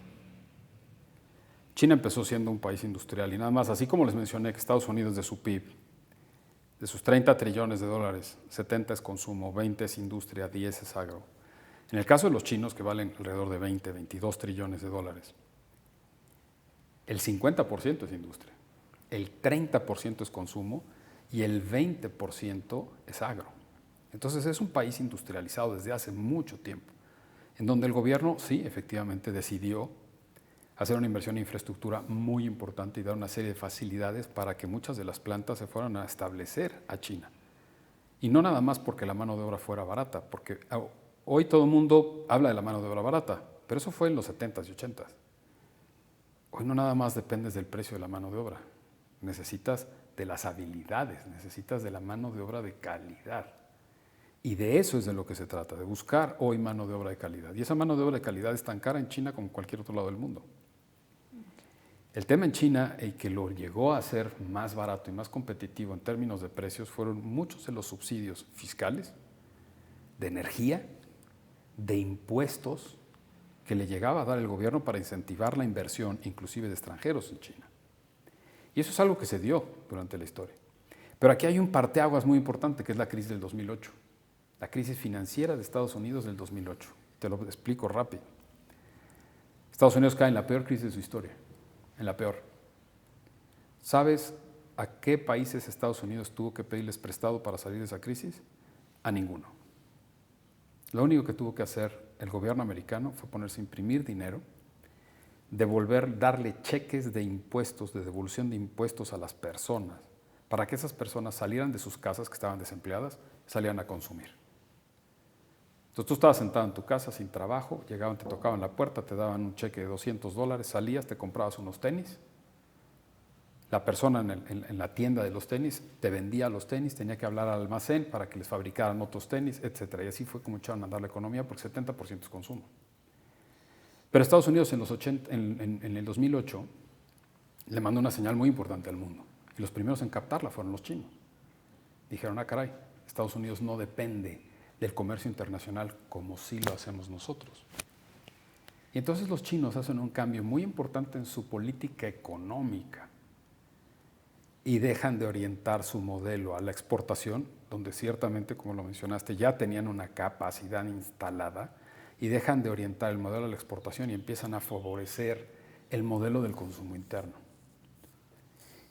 China empezó siendo un país industrial y nada más, así como les mencioné que Estados Unidos de su PIB, De sus 30 trillones de dólares, 70 es consumo, 20 es industria, 10 es agro. En el caso de los chinos, que valen alrededor de 20, 22 trillones de dólares, el 50% es industria, el 30% es consumo y el 20% es agro. Entonces es un país industrializado desde hace mucho tiempo, en donde el gobierno sí, efectivamente, decidió hacer una inversión en infraestructura muy importante y dar una serie de facilidades para que muchas de las plantas se fueran a establecer a China. Y no nada más porque la mano de obra fuera barata, porque hoy todo el mundo habla de la mano de obra barata, pero eso fue en los 70s y 80s. Hoy no nada más dependes del precio de la mano de obra, necesitas de las habilidades, necesitas de la mano de obra de calidad. Y de eso es de lo que se trata, de buscar hoy mano de obra de calidad. Y esa mano de obra de calidad es tan cara en China como en cualquier otro lado del mundo. El tema en China, el que lo llegó a hacer más barato y más competitivo en términos de precios, fueron muchos de los subsidios fiscales, de energía, de impuestos que le llegaba a dar el gobierno para incentivar la inversión, inclusive de extranjeros en China. Y eso es algo que se dio durante la historia. Pero aquí hay un parteaguas muy importante, que es la crisis del 2008, la crisis financiera de Estados Unidos del 2008. Te lo explico rápido. Estados Unidos cae en la peor crisis de su historia, en la peor. ¿Sabes a qué países Estados Unidos tuvo que pedirles prestado para salir de esa crisis? A ninguno. Lo único que tuvo que hacer el gobierno americano fue ponerse a imprimir dinero, darle cheques de impuestos, de devolución de impuestos a las personas, para que esas personas salieran de sus casas que estaban desempleadas, salieran a consumir. Entonces tú estabas sentado en tu casa sin trabajo, llegaban, te tocaban la puerta, te daban un cheque de $200, salías, te comprabas unos tenis, la persona en la tienda de los tenis te vendía los tenis, tenía que hablar al almacén para que les fabricaran otros tenis, etc. Y así fue como echaron a andar la economía, porque 70% es consumo. Pero Estados Unidos en el 2008 le mandó una señal muy importante al mundo. Y los primeros en captarla fueron los chinos. Dijeron, caray, Estados Unidos no depende del comercio internacional como sí lo hacemos nosotros. Y entonces los chinos hacen un cambio muy importante en su política económica y dejan de orientar su modelo a la exportación, donde ciertamente, como lo mencionaste, ya tenían una capacidad instalada, y dejan de orientar el modelo a la exportación y empiezan a favorecer el modelo del consumo interno.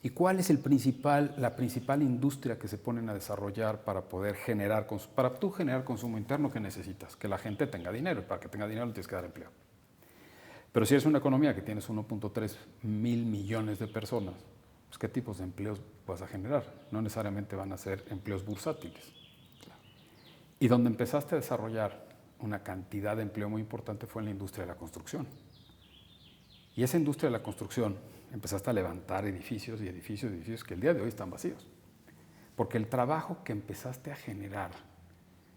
¿Y cuál es la principal industria que se ponen a desarrollar para poder generar, para tú generar consumo interno? ¿Qué necesitas? Que la gente tenga dinero, y para que tenga dinero le tienes que dar empleo. Pero si eres una economía que tienes 1.3 mil millones de personas, pues ¿qué tipos de empleos vas a generar? No necesariamente van a ser empleos bursátiles. Y donde empezaste a desarrollar una cantidad de empleo muy importante fue en la industria de la construcción. Y esa industria de la construcción empezaste a levantar edificios y edificios y edificios que el día de hoy están vacíos. Porque el trabajo que empezaste a generar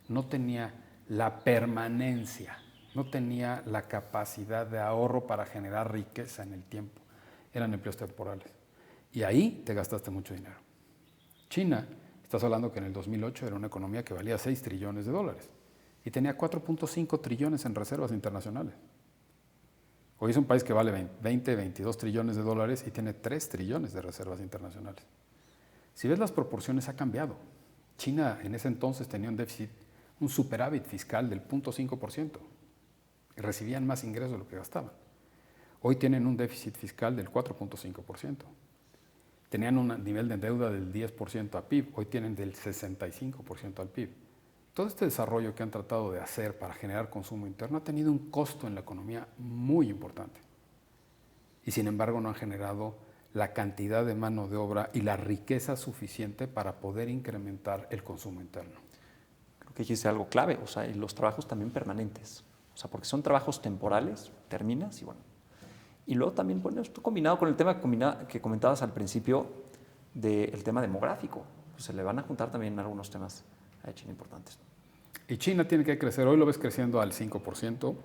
no tenía la permanencia, no tenía la capacidad de ahorro para generar riqueza en el tiempo. Eran empleos temporales. Y ahí te gastaste mucho dinero. China, estás hablando que en el 2008 era una economía que valía 6 trillones de dólares y tenía 4.5 trillones en reservas internacionales. Hoy es un país que vale 20, 22 trillones de dólares y tiene 3 trillones de reservas internacionales. Si ves las proporciones, ha cambiado. China en ese entonces tenía un déficit, un superávit fiscal del 0.5% y recibían más ingresos de lo que gastaban. Hoy tienen un déficit fiscal del 4.5%. Tenían un nivel de deuda del 10% a PIB, hoy tienen del 65% al PIB. Todo este desarrollo que han tratado de hacer para generar consumo interno ha tenido un costo en la economía muy importante. Y sin embargo no han generado la cantidad de mano de obra y la riqueza suficiente para poder incrementar el consumo interno. Creo que dijiste algo clave, o sea, y los trabajos también permanentes. O sea, porque son trabajos temporales, terminas y bueno. Y luego también, bueno, esto combinado con el tema que comentabas al principio del tema demográfico. Pues se le van a juntar también algunos temas a China importantes. Y China tiene que crecer, hoy lo ves creciendo al 5%. Todo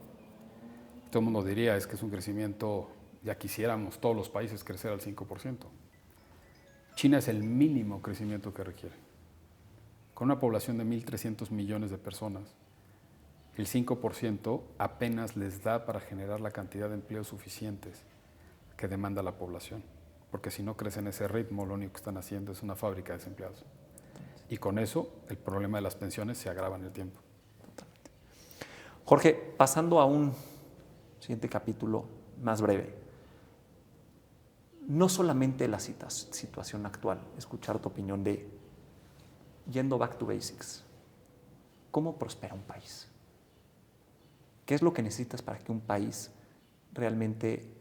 el mundo diría, es que es un crecimiento, ya quisiéramos todos los países crecer al 5%. China es el mínimo crecimiento que requiere. Con una población de 1.300 millones de personas, el 5% apenas les da para generar la cantidad de empleos suficientes que demanda la población. Porque si no crecen ese ritmo, lo único que están haciendo es una fábrica de desempleados. Y con eso el problema de las pensiones se agrava en el tiempo. Jorge, pasando a un siguiente capítulo más breve. No solamente la situación actual, escuchar tu opinión de, yendo back to basics, ¿cómo prospera un país? ¿Qué es lo que necesitas para que un país realmente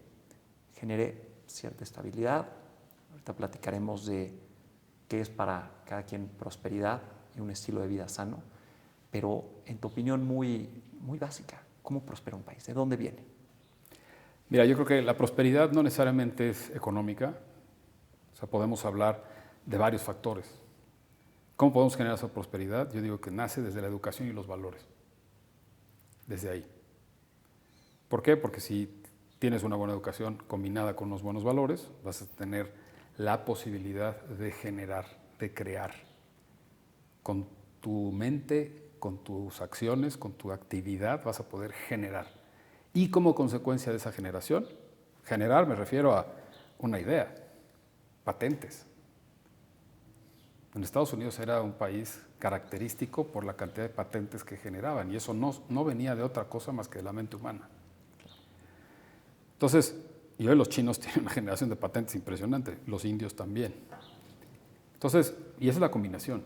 genere cierta estabilidad? Ahorita platicaremos de qué es para cada quien prosperidad y un estilo de vida sano, pero en tu opinión muy básica, ¿cómo prospera un país? ¿De dónde viene? Mira, yo creo que la prosperidad no necesariamente es económica. O sea, podemos hablar de varios factores. ¿Cómo podemos generar esa prosperidad? Yo digo que nace desde la educación y los valores. Desde ahí. ¿Por qué? Porque si tienes una buena educación combinada con unos buenos valores, vas a tener la posibilidad de generar, de crear. Con tu mente, con tus acciones, con tu actividad, vas a poder generar. Y como consecuencia de esa generación, generar me refiero a una idea, patentes. En Estados Unidos era un país característico por la cantidad de patentes que generaban y eso no venía de otra cosa más que de la mente humana. Entonces, y hoy los chinos tienen una generación de patentes impresionante, los indios también. Entonces, y esa es la combinación.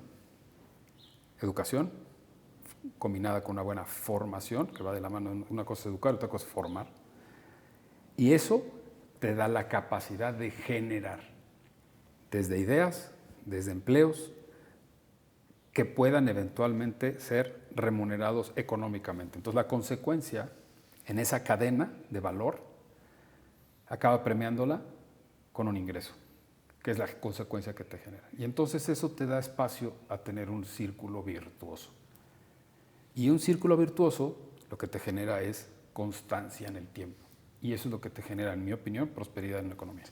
Educación combinada con una buena formación, que va de la mano, una cosa es educar, otra cosa es formar. Y eso te da la capacidad de generar, desde ideas, desde empleos, que puedan eventualmente ser remunerados económicamente. Entonces la consecuencia en esa cadena de valor acaba premiándola con un ingreso, que es la consecuencia que te genera. Y entonces eso te da espacio a tener un círculo virtuoso. Y un círculo virtuoso lo que te genera es constancia en el tiempo. Y eso es lo que te genera, en mi opinión, prosperidad en la economía.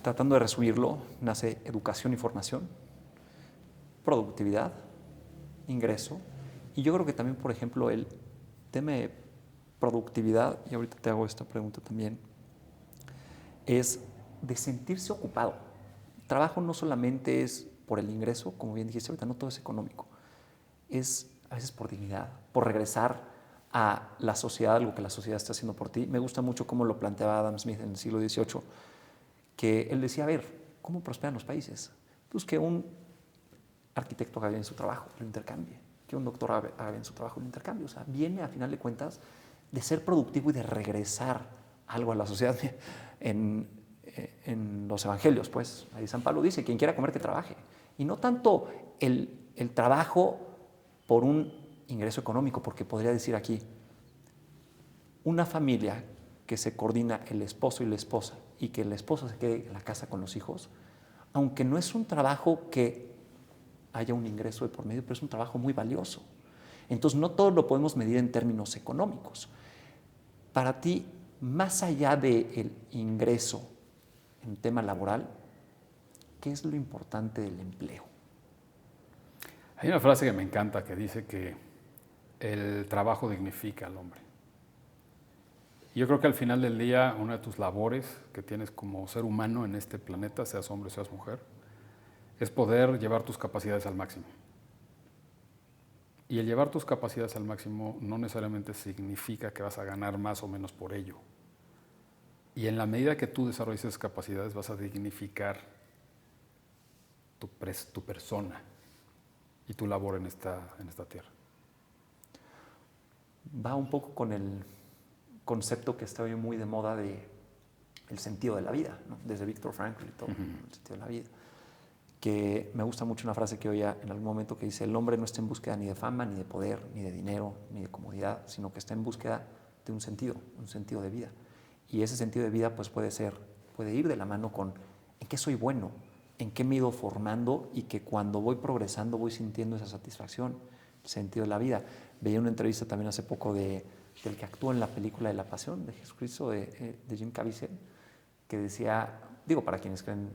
Tratando de resumirlo, nace educación y formación, productividad, ingreso. Y yo creo que también, por ejemplo, el tema de productividad, y ahorita te hago esta pregunta también, es de sentirse ocupado. El trabajo no solamente es por el ingreso, como bien dijiste ahorita, no todo es económico. Es a veces por dignidad, por regresar a la sociedad, algo que la sociedad está haciendo por ti. Me gusta mucho cómo lo planteaba Adam Smith en el siglo XVIII, que él decía, a ver, ¿cómo prosperan los países? Pues que un arquitecto haga bien su trabajo, lo intercambie, que un doctor haga bien su trabajo, lo intercambie. O sea, viene a final de cuentas de ser productivo y de regresar algo a la sociedad. En los evangelios, pues, ahí San Pablo dice, quien quiera comer que trabaje. Y no tanto el trabajo por un ingreso económico, porque podría decir aquí, una familia que se coordina el esposo y la esposa y que el esposo se quede en la casa con los hijos, aunque no es un trabajo que haya un ingreso de por medio, pero es un trabajo muy valioso. Entonces no todo lo podemos medir en términos económicos. Para ti, más allá del ingreso en tema laboral, ¿qué es lo importante del empleo? Hay una frase que me encanta que dice que el trabajo dignifica al hombre. Yo creo que al final del día, una de tus labores que tienes como ser humano en este planeta, seas hombre o seas mujer, es poder llevar tus capacidades al máximo. Y el llevar tus capacidades al máximo no necesariamente significa que vas a ganar más o menos por ello. Y en la medida que tú desarrolles esas capacidades, vas a dignificar tu persona y tu labor en esta tierra. Va un poco con el concepto que está hoy muy de moda de el sentido de la vida, ¿no? Desde Viktor Frankl y todo, el sentido de la vida. Que me gusta mucho una frase que oía en algún momento que dice, el hombre no está en búsqueda ni de fama, ni de poder, ni de dinero, ni de comodidad, sino que está en búsqueda de un sentido de vida. Y ese sentido de vida pues puede ir de la mano con en qué soy bueno, en qué me he ido formando y que cuando voy progresando voy sintiendo esa satisfacción, el sentido de la vida. Veía una entrevista también hace poco del que actúa en la película de La Pasión de Jesucristo, de Jim Caviezel, que decía, digo para quienes creen,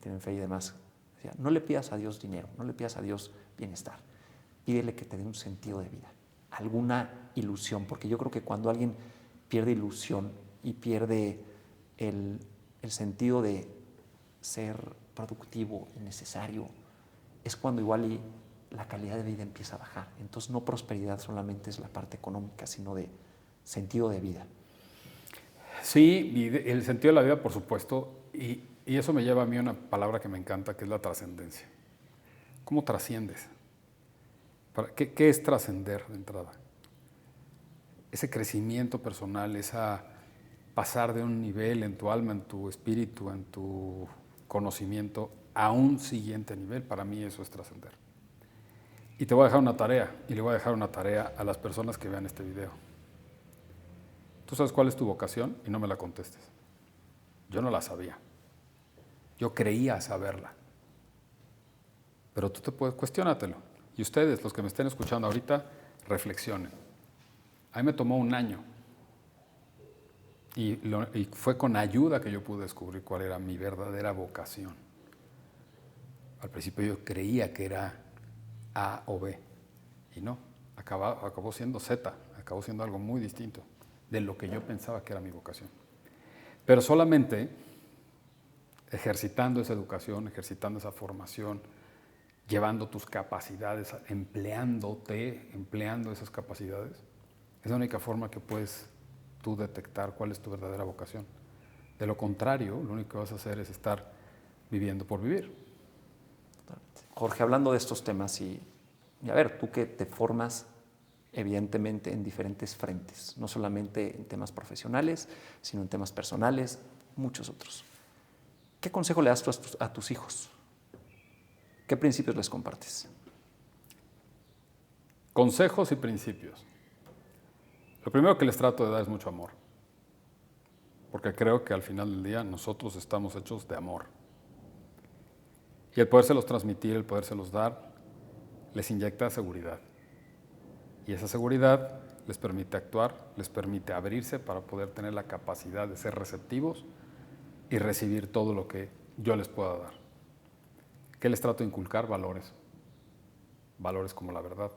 tienen fe y demás, decía, no le pidas a Dios dinero, no le pidas a Dios bienestar, pídele que te dé un sentido de vida, alguna ilusión, porque yo creo que cuando alguien pierde ilusión y pierde el sentido de ser productivo y necesario es cuando igual y la calidad de vida empieza a bajar. Entonces no prosperidad solamente es la parte económica, sino de sentido de vida. Sí, y el sentido de la vida, por supuesto, y eso me lleva a mí a una palabra que me encanta, que es la trascendencia. ¿Cómo trasciendes? ¿Qué es trascender de entrada? Ese crecimiento personal, esa pasar de un nivel en tu alma, en tu espíritu, en tu conocimiento, a un siguiente nivel, para mí eso es trascender. Y te voy a dejar una tarea, y le voy a dejar una tarea a las personas que vean este video. ¿Tú sabes cuál es tu vocación? Y no me la contestes. Yo no la sabía. Yo creía saberla. Pero tú te puedes, cuestiónatelo. Y ustedes, los que me estén escuchando ahorita, reflexionen. A mí me tomó un año. Y fue con ayuda que yo pude descubrir cuál era mi verdadera vocación. Al principio yo creía que era A o B. Y no, acabó siendo Z. Acabó siendo algo muy distinto de lo que yo pensaba que era mi vocación. Pero solamente ejercitando esa educación, ejercitando esa formación, llevando tus capacidades, empleando esas capacidades, es la única forma que puedes tú detectar cuál es tu verdadera vocación. De lo contrario, lo único que vas a hacer es estar viviendo por vivir. Jorge, hablando de estos temas y a ver, tú que te formas evidentemente en diferentes frentes, no solamente en temas profesionales, sino en temas personales, muchos otros. ¿Qué consejo le das tú a tus hijos? ¿Qué principios les compartes? Consejos y principios. Lo primero que les trato de dar es mucho amor, porque creo que al final del día nosotros estamos hechos de amor. Y el podérselos transmitir, el podérselos dar, les inyecta seguridad. Y esa seguridad les permite actuar, les permite abrirse para poder tener la capacidad de ser receptivos y recibir todo lo que yo les pueda dar. ¿Qué les trato de inculcar? Valores. Valores como la verdad.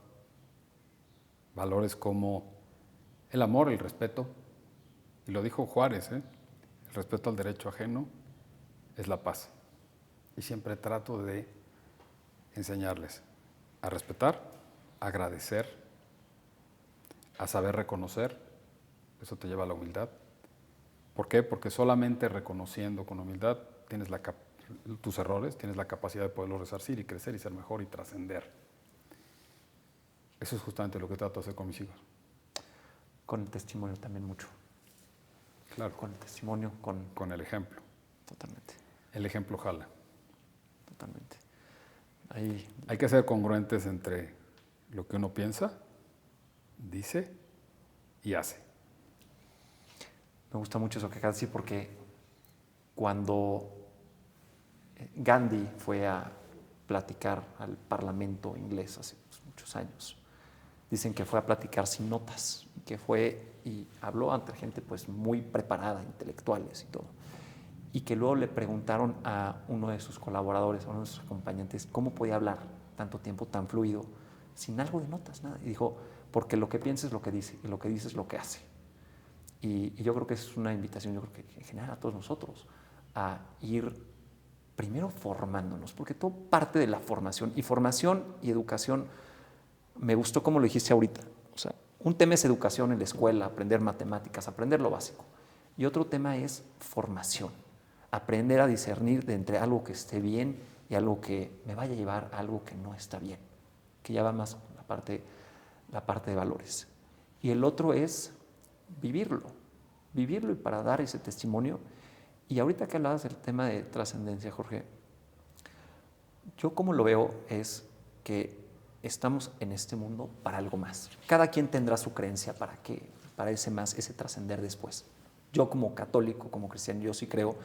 Valores como el amor, el respeto. Y lo dijo Juárez, el respeto al derecho ajeno es la paz. Y siempre trato de enseñarles a respetar, a agradecer, a saber reconocer. Eso te lleva a la humildad. ¿Por qué? Porque solamente reconociendo con humildad tienes tus errores, tienes la capacidad de poderlos resarcir y crecer y ser mejor y trascender. Eso es justamente lo que trato de hacer con mis hijos. Con el testimonio también mucho. Claro. Con el testimonio, con el ejemplo. Totalmente. El ejemplo jala. Totalmente. Hay que ser congruentes entre lo que uno piensa, dice y hace. Me gusta mucho eso que acabas de decir porque cuando Gandhi fue a platicar al parlamento inglés hace muchos años, dicen que fue a platicar sin notas, que fue y habló ante gente pues muy preparada, intelectuales y todo, y que luego le preguntaron a uno de sus colaboradores, a uno de sus acompañantes, cómo podía hablar tanto tiempo tan fluido sin algo de notas, nada, y dijo, porque lo que piensa es lo que dice y lo que dice es lo que hace. Y yo creo que es una invitación, yo creo que en general a todos nosotros, a ir primero formándonos, porque todo parte de la formación, y educación, me gustó como lo dijiste ahorita, o sea, un tema es educación en la escuela, aprender matemáticas, aprender lo básico, y otro tema es formación, aprender a discernir de entre algo que esté bien y algo que me vaya a llevar a algo que no está bien, que ya va más la parte de valores. Y el otro es vivirlo y para dar ese testimonio. Y ahorita que hablabas del tema de trascendencia, Jorge, yo como lo veo es que estamos en este mundo para algo más. Cada quien tendrá su creencia para ese trascender después. Yo como católico, como cristiano, yo sí creo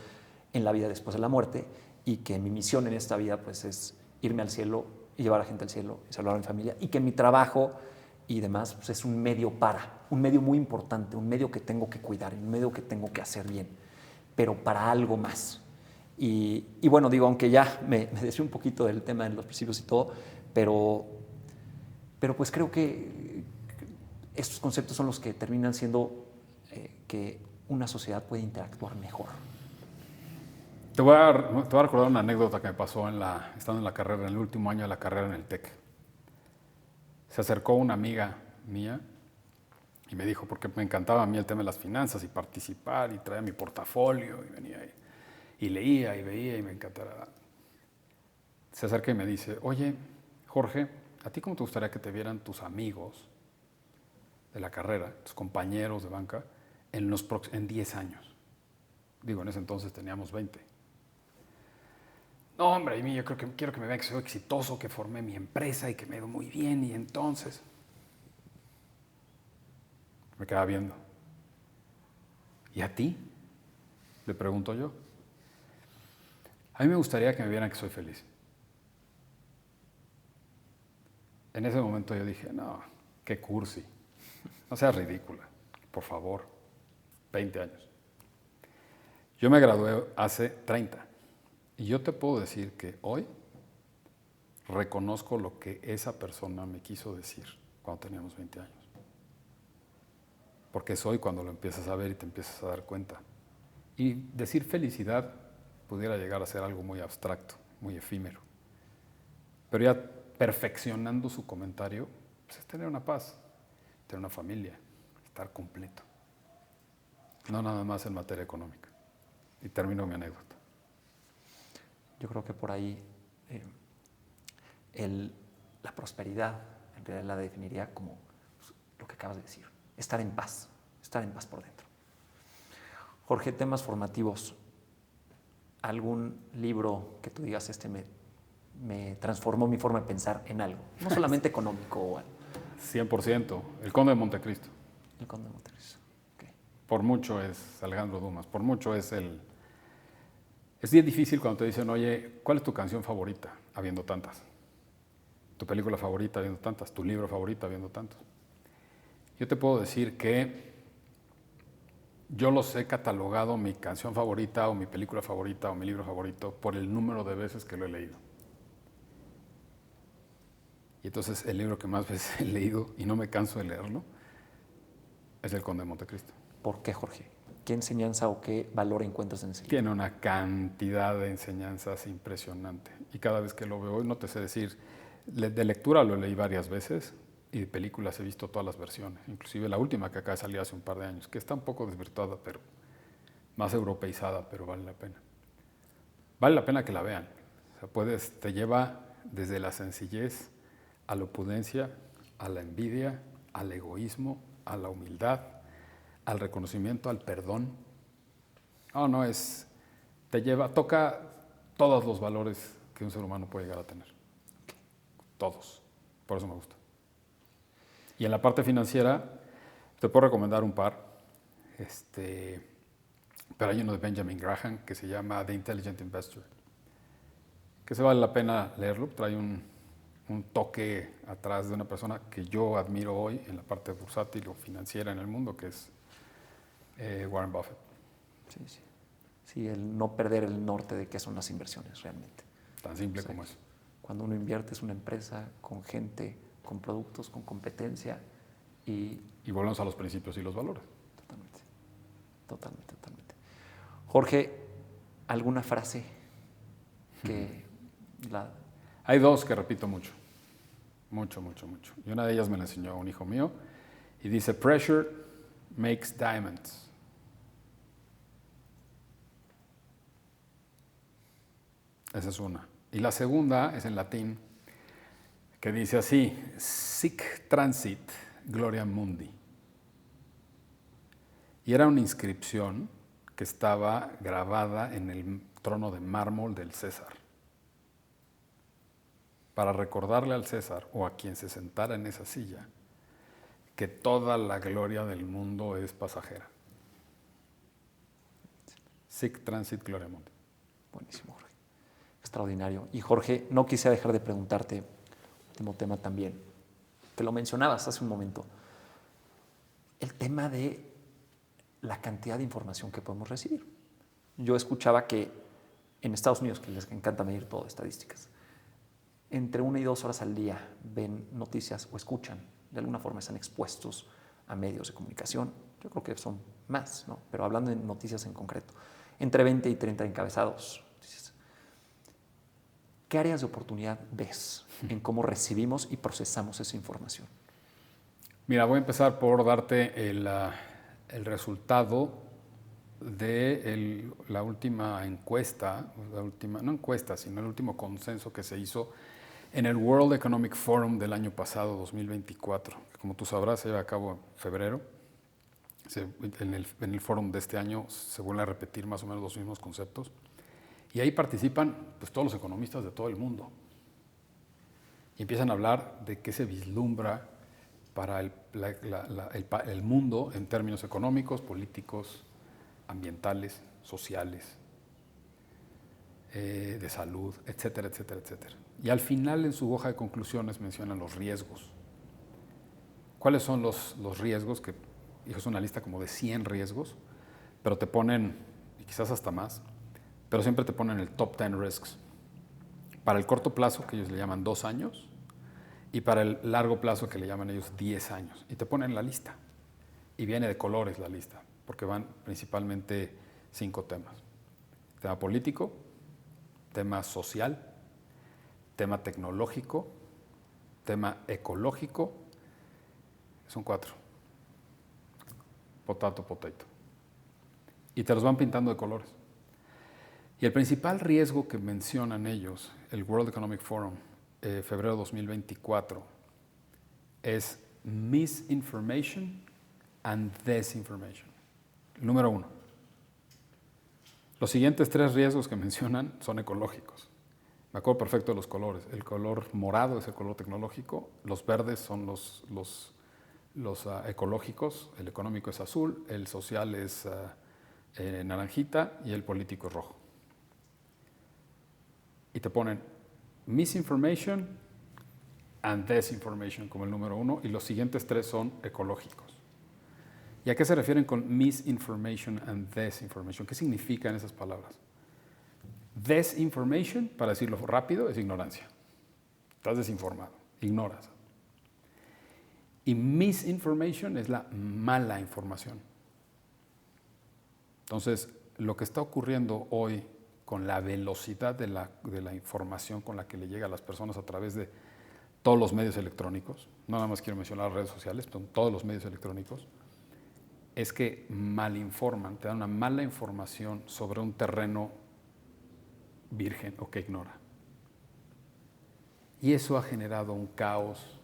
en la vida después de la muerte y que mi misión en esta vida pues es irme al cielo y llevar a gente al cielo y salvar a mi familia y que mi trabajo y demás pues es un medio muy importante, un medio que tengo que cuidar, un medio que tengo que hacer bien, pero para algo más. Y bueno, digo, aunque ya me desvié un poquito del tema de los principios y todo, pero pues creo que estos conceptos son los que terminan siendo que una sociedad puede interactuar mejor. Te voy a recordar una anécdota que me pasó estando en la carrera, en el último año de la carrera en el TEC. Se acercó una amiga mía y me dijo, porque me encantaba a mí el tema de las finanzas y participar, y traía mi portafolio y venía y leía y veía y me encantaba. Se acerca y me dice, oye, Jorge, ¿a ti cómo te gustaría que te vieran tus amigos de la carrera, tus compañeros de banca, en 10 años? Digo, en ese entonces teníamos 20. No, hombre, yo quiero que me vean que soy exitoso, que formé mi empresa y que me ha ido muy bien, y entonces me quedaba viendo. ¿Y a ti? Le pregunto yo. A mí me gustaría que me vieran que soy feliz. En ese momento yo dije, no, qué cursi, no seas ridícula, por favor, 20 años. Yo me gradué hace 30 y yo te puedo decir que hoy reconozco lo que esa persona me quiso decir cuando teníamos 20 años. Porque es hoy cuando lo empiezas a ver y te empiezas a dar cuenta. Y decir felicidad pudiera llegar a ser algo muy abstracto, muy efímero. Pero ya perfeccionando su comentario, pues es tener una paz, tener una familia, estar completo. No nada más en materia económica. Y termino mi anécdota. Yo creo que por ahí la prosperidad en realidad la definiría como lo que acabas de decir, estar en paz por dentro. Jorge, temas formativos, algún libro que tú digas, me transformó mi forma de pensar en algo, no solamente económico o algo. 100%, El Conde de Montecristo. El Conde de Montecristo. Okay. Por mucho es Alejandro Dumas, por mucho es el... Es bien difícil cuando te dicen, oye, ¿cuál es tu canción favorita? Habiendo tantas. Tu película favorita, habiendo tantas. Tu libro favorito, habiendo tantos. Yo te puedo decir que yo los he catalogado, mi canción favorita o mi película favorita o mi libro favorito, por el número de veces que lo he leído. Y entonces el libro que más veces he leído, y no me canso de leerlo, es El Conde de Montecristo. ¿Por qué, Jorge? ¿Qué enseñanza o qué valor encuentras en ese libro? Tiene una cantidad de enseñanzas impresionante. Y cada vez que lo veo, no te sé decir, de lectura lo leí varias veces y de películas he visto todas las versiones. Inclusive la última que acaba de salir hace un par de años, que está un poco desvirtuada, pero más europeizada, pero vale la pena. Vale la pena que la vean. O sea, te lleva desde la sencillez a la opulencia, a la envidia, al egoísmo, a la humildad, al reconocimiento, al perdón. Toca todos los valores que un ser humano puede llegar a tener. Todos. Por eso me gusta. Y en la parte financiera, te puedo recomendar un par. Pero hay uno de Benjamin Graham que se llama The Intelligent Investor, que se vale la pena leerlo. Trae un toque atrás de una persona que yo admiro hoy en la parte bursátil o financiera en el mundo, que es Warren Buffett. Sí, sí. Sí, el no perder el norte de qué son las inversiones realmente. Tan simple como eso. Cuando uno invierte es una empresa con gente, con productos, con competencia y volvemos a los principios y los valores. Totalmente. Jorge, ¿alguna frase que Hay dos que repito mucho. Mucho. Y una de ellas me la enseñó un hijo mío y dice, pressure makes diamonds. Esa es una. Y la segunda es en latín, que dice así, sic transit gloria mundi. Y era una inscripción que estaba grabada en el trono de mármol del César, para recordarle al César o a quien se sentara en esa silla que toda la gloria del mundo es pasajera. Sic transit gloria mundi. Buenísimo, Jorge. Extraordinario. Y Jorge, no quise dejar de preguntarte, último tema también, que lo mencionabas hace un momento, el tema de la cantidad de información que podemos recibir. Yo escuchaba que en Estados Unidos, que les encanta medir todo, estadísticas, entre 1 y 2 horas al día ven noticias o escuchan, de alguna forma están expuestos a medios de comunicación. Yo creo que son más, ¿no? Pero hablando de noticias en concreto, entre 20 y 30 encabezados ¿qué áreas de oportunidad ves en cómo recibimos y procesamos esa información? Mira, voy a empezar por darte el resultado de la última encuesta, no encuesta, sino el último consenso que se hizo en el World Economic Forum del año pasado, 2024, que como tú sabrás se lleva a cabo en febrero. En el forum de este año se vuelven a repetir más o menos los mismos conceptos. Y ahí participan pues, todos los economistas de todo el mundo. Y empiezan a hablar de qué se vislumbra para el mundo en términos económicos, políticos, ambientales, sociales, de salud, etcétera, etcétera, etcétera. Y al final en su hoja de conclusiones mencionan los riesgos. ¿Cuáles son los riesgos? Que es una lista como de 100 riesgos, pero te ponen, y quizás hasta más, pero siempre te ponen el top 10 risks. Para el corto plazo, que ellos le llaman 2 años, y para el largo plazo, que le llaman ellos 10 años. Y te ponen la lista. Y viene de colores la lista, porque van principalmente 5 temas. Tema político, tema social, tema tecnológico, tema ecológico, son 4. Potato. Y te los van pintando de colores. Y el principal riesgo que mencionan ellos, el World Economic Forum, febrero 2024, es misinformation and disinformation. Número 1. Los siguientes 3 riesgos que mencionan son ecológicos. Me acuerdo perfecto de los colores. El color morado es el color tecnológico, los verdes son los ecológicos, el económico es azul, el social es naranjita y el político es rojo. Y te ponen misinformation and disinformation como el número 1 y los siguientes 3 son ecológicos. ¿Y a qué se refieren con misinformation and disinformation? ¿Qué significan esas palabras? Desinformation, para decirlo rápido, es ignorancia. Estás desinformado, ignoras. Y misinformation es la mala información. Entonces, lo que está ocurriendo hoy con la velocidad de la información con la que le llega a las personas a través de todos los medios electrónicos, no nada más quiero mencionar las redes sociales, pero todos los medios electrónicos, es que malinforman, te dan una mala información sobre un terreno virgen o que ignora. Y eso ha generado un caos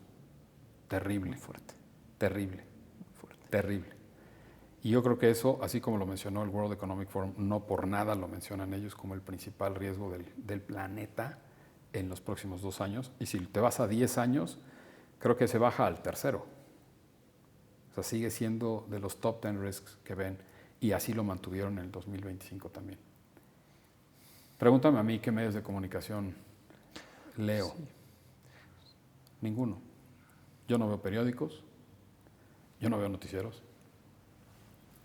terrible. Muy fuerte. Terrible. Muy fuerte. Terrible. Y yo creo que eso, así como lo mencionó el World Economic Forum, no por nada lo mencionan ellos como el principal riesgo del planeta en los próximos 2 años. Y si te vas a 10 años, creo que se baja al tercero. O sea, sigue siendo de los top 10 risks que ven. Y así lo mantuvieron en el 2025 también. Pregúntame a mí qué medios de comunicación leo. Sí. Ninguno. Yo no veo periódicos. Yo no veo noticieros.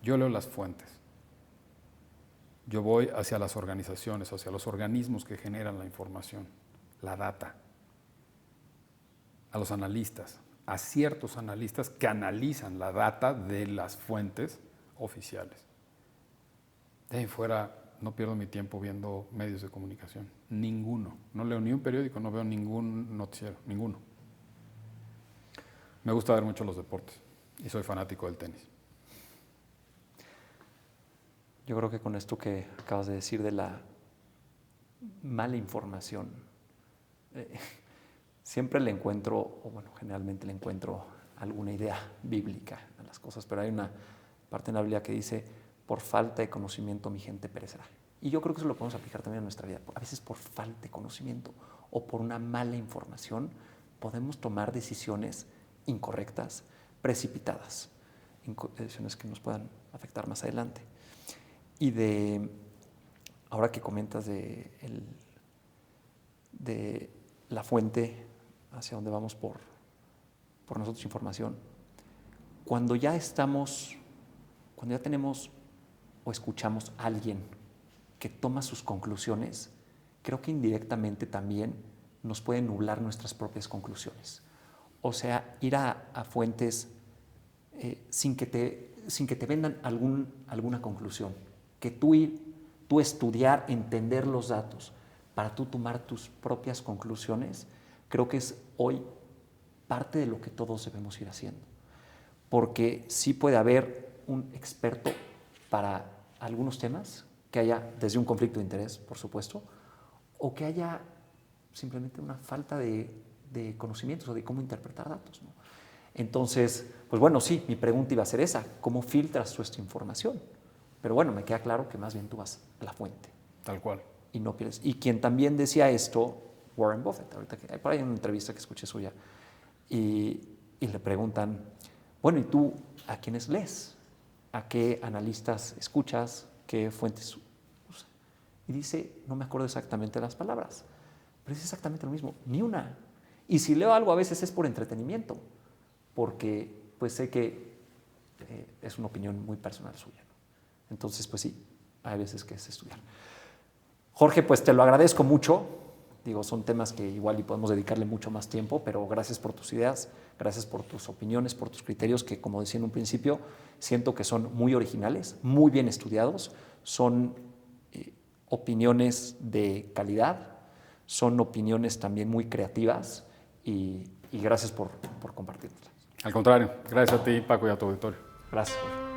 Yo leo las fuentes. Yo voy hacia las organizaciones, hacia los organismos que generan la información, la data, a los analistas, a ciertos analistas que analizan la data de las fuentes oficiales. De ahí fuera, no pierdo mi tiempo viendo medios de comunicación. Ninguno. No leo ni un periódico, no veo ningún noticiero, ninguno. Me gusta ver mucho los deportes y soy fanático del tenis. Yo creo que con esto que acabas de decir de la mala información, siempre le encuentro, o bueno, generalmente le encuentro alguna idea bíblica a las cosas, pero hay una parte en la Biblia que dice, por falta de conocimiento mi gente perecerá. Y yo creo que eso lo podemos aplicar también en nuestra vida. A veces por falta de conocimiento o por una mala información podemos tomar decisiones incorrectas, precipitadas, decisiones que nos puedan afectar más adelante. Y ahora que comentas de la fuente hacia donde vamos por nosotros información, cuando ya tenemos o escuchamos a alguien que toma sus conclusiones, creo que indirectamente también nos puede nublar nuestras propias conclusiones. O sea, ir a fuentes sin que te vendan alguna conclusión, que tú estudiar, entender los datos para tú tomar tus propias conclusiones, creo que es hoy parte de lo que todos debemos ir haciendo. Porque sí puede haber un experto para algunos temas, que haya desde un conflicto de interés, por supuesto, o que haya simplemente una falta de conocimientos o de cómo interpretar datos, ¿no? Entonces, pues bueno, sí, mi pregunta iba a ser esa, ¿cómo filtras tú esta información? Pero bueno, me queda claro que más bien tú vas a la fuente. Tal cual. Y no pierdes. Y quien también decía esto, Warren Buffett, ahorita que hay por ahí una entrevista que escuché suya, y le preguntan, bueno, ¿y tú a quiénes lees? ¿A qué analistas escuchas? ¿Qué fuentes usas? Y dice, no me acuerdo exactamente las palabras, pero es exactamente lo mismo, ni una. Y si leo algo a veces es por entretenimiento, porque pues sé que es una opinión muy personal suya, ¿no? Entonces, pues sí, hay veces que es estudiar. Jorge, pues te lo agradezco mucho. Digo, son temas que igual y podemos dedicarle mucho más tiempo, pero gracias por tus ideas, gracias por tus opiniones, por tus criterios, que como decía en un principio, siento que son muy originales, muy bien estudiados, son opiniones de calidad, son opiniones también muy creativas y gracias por compartirlas. Al contrario, gracias a ti, Paco, y a tu auditorio. Gracias, Jorge.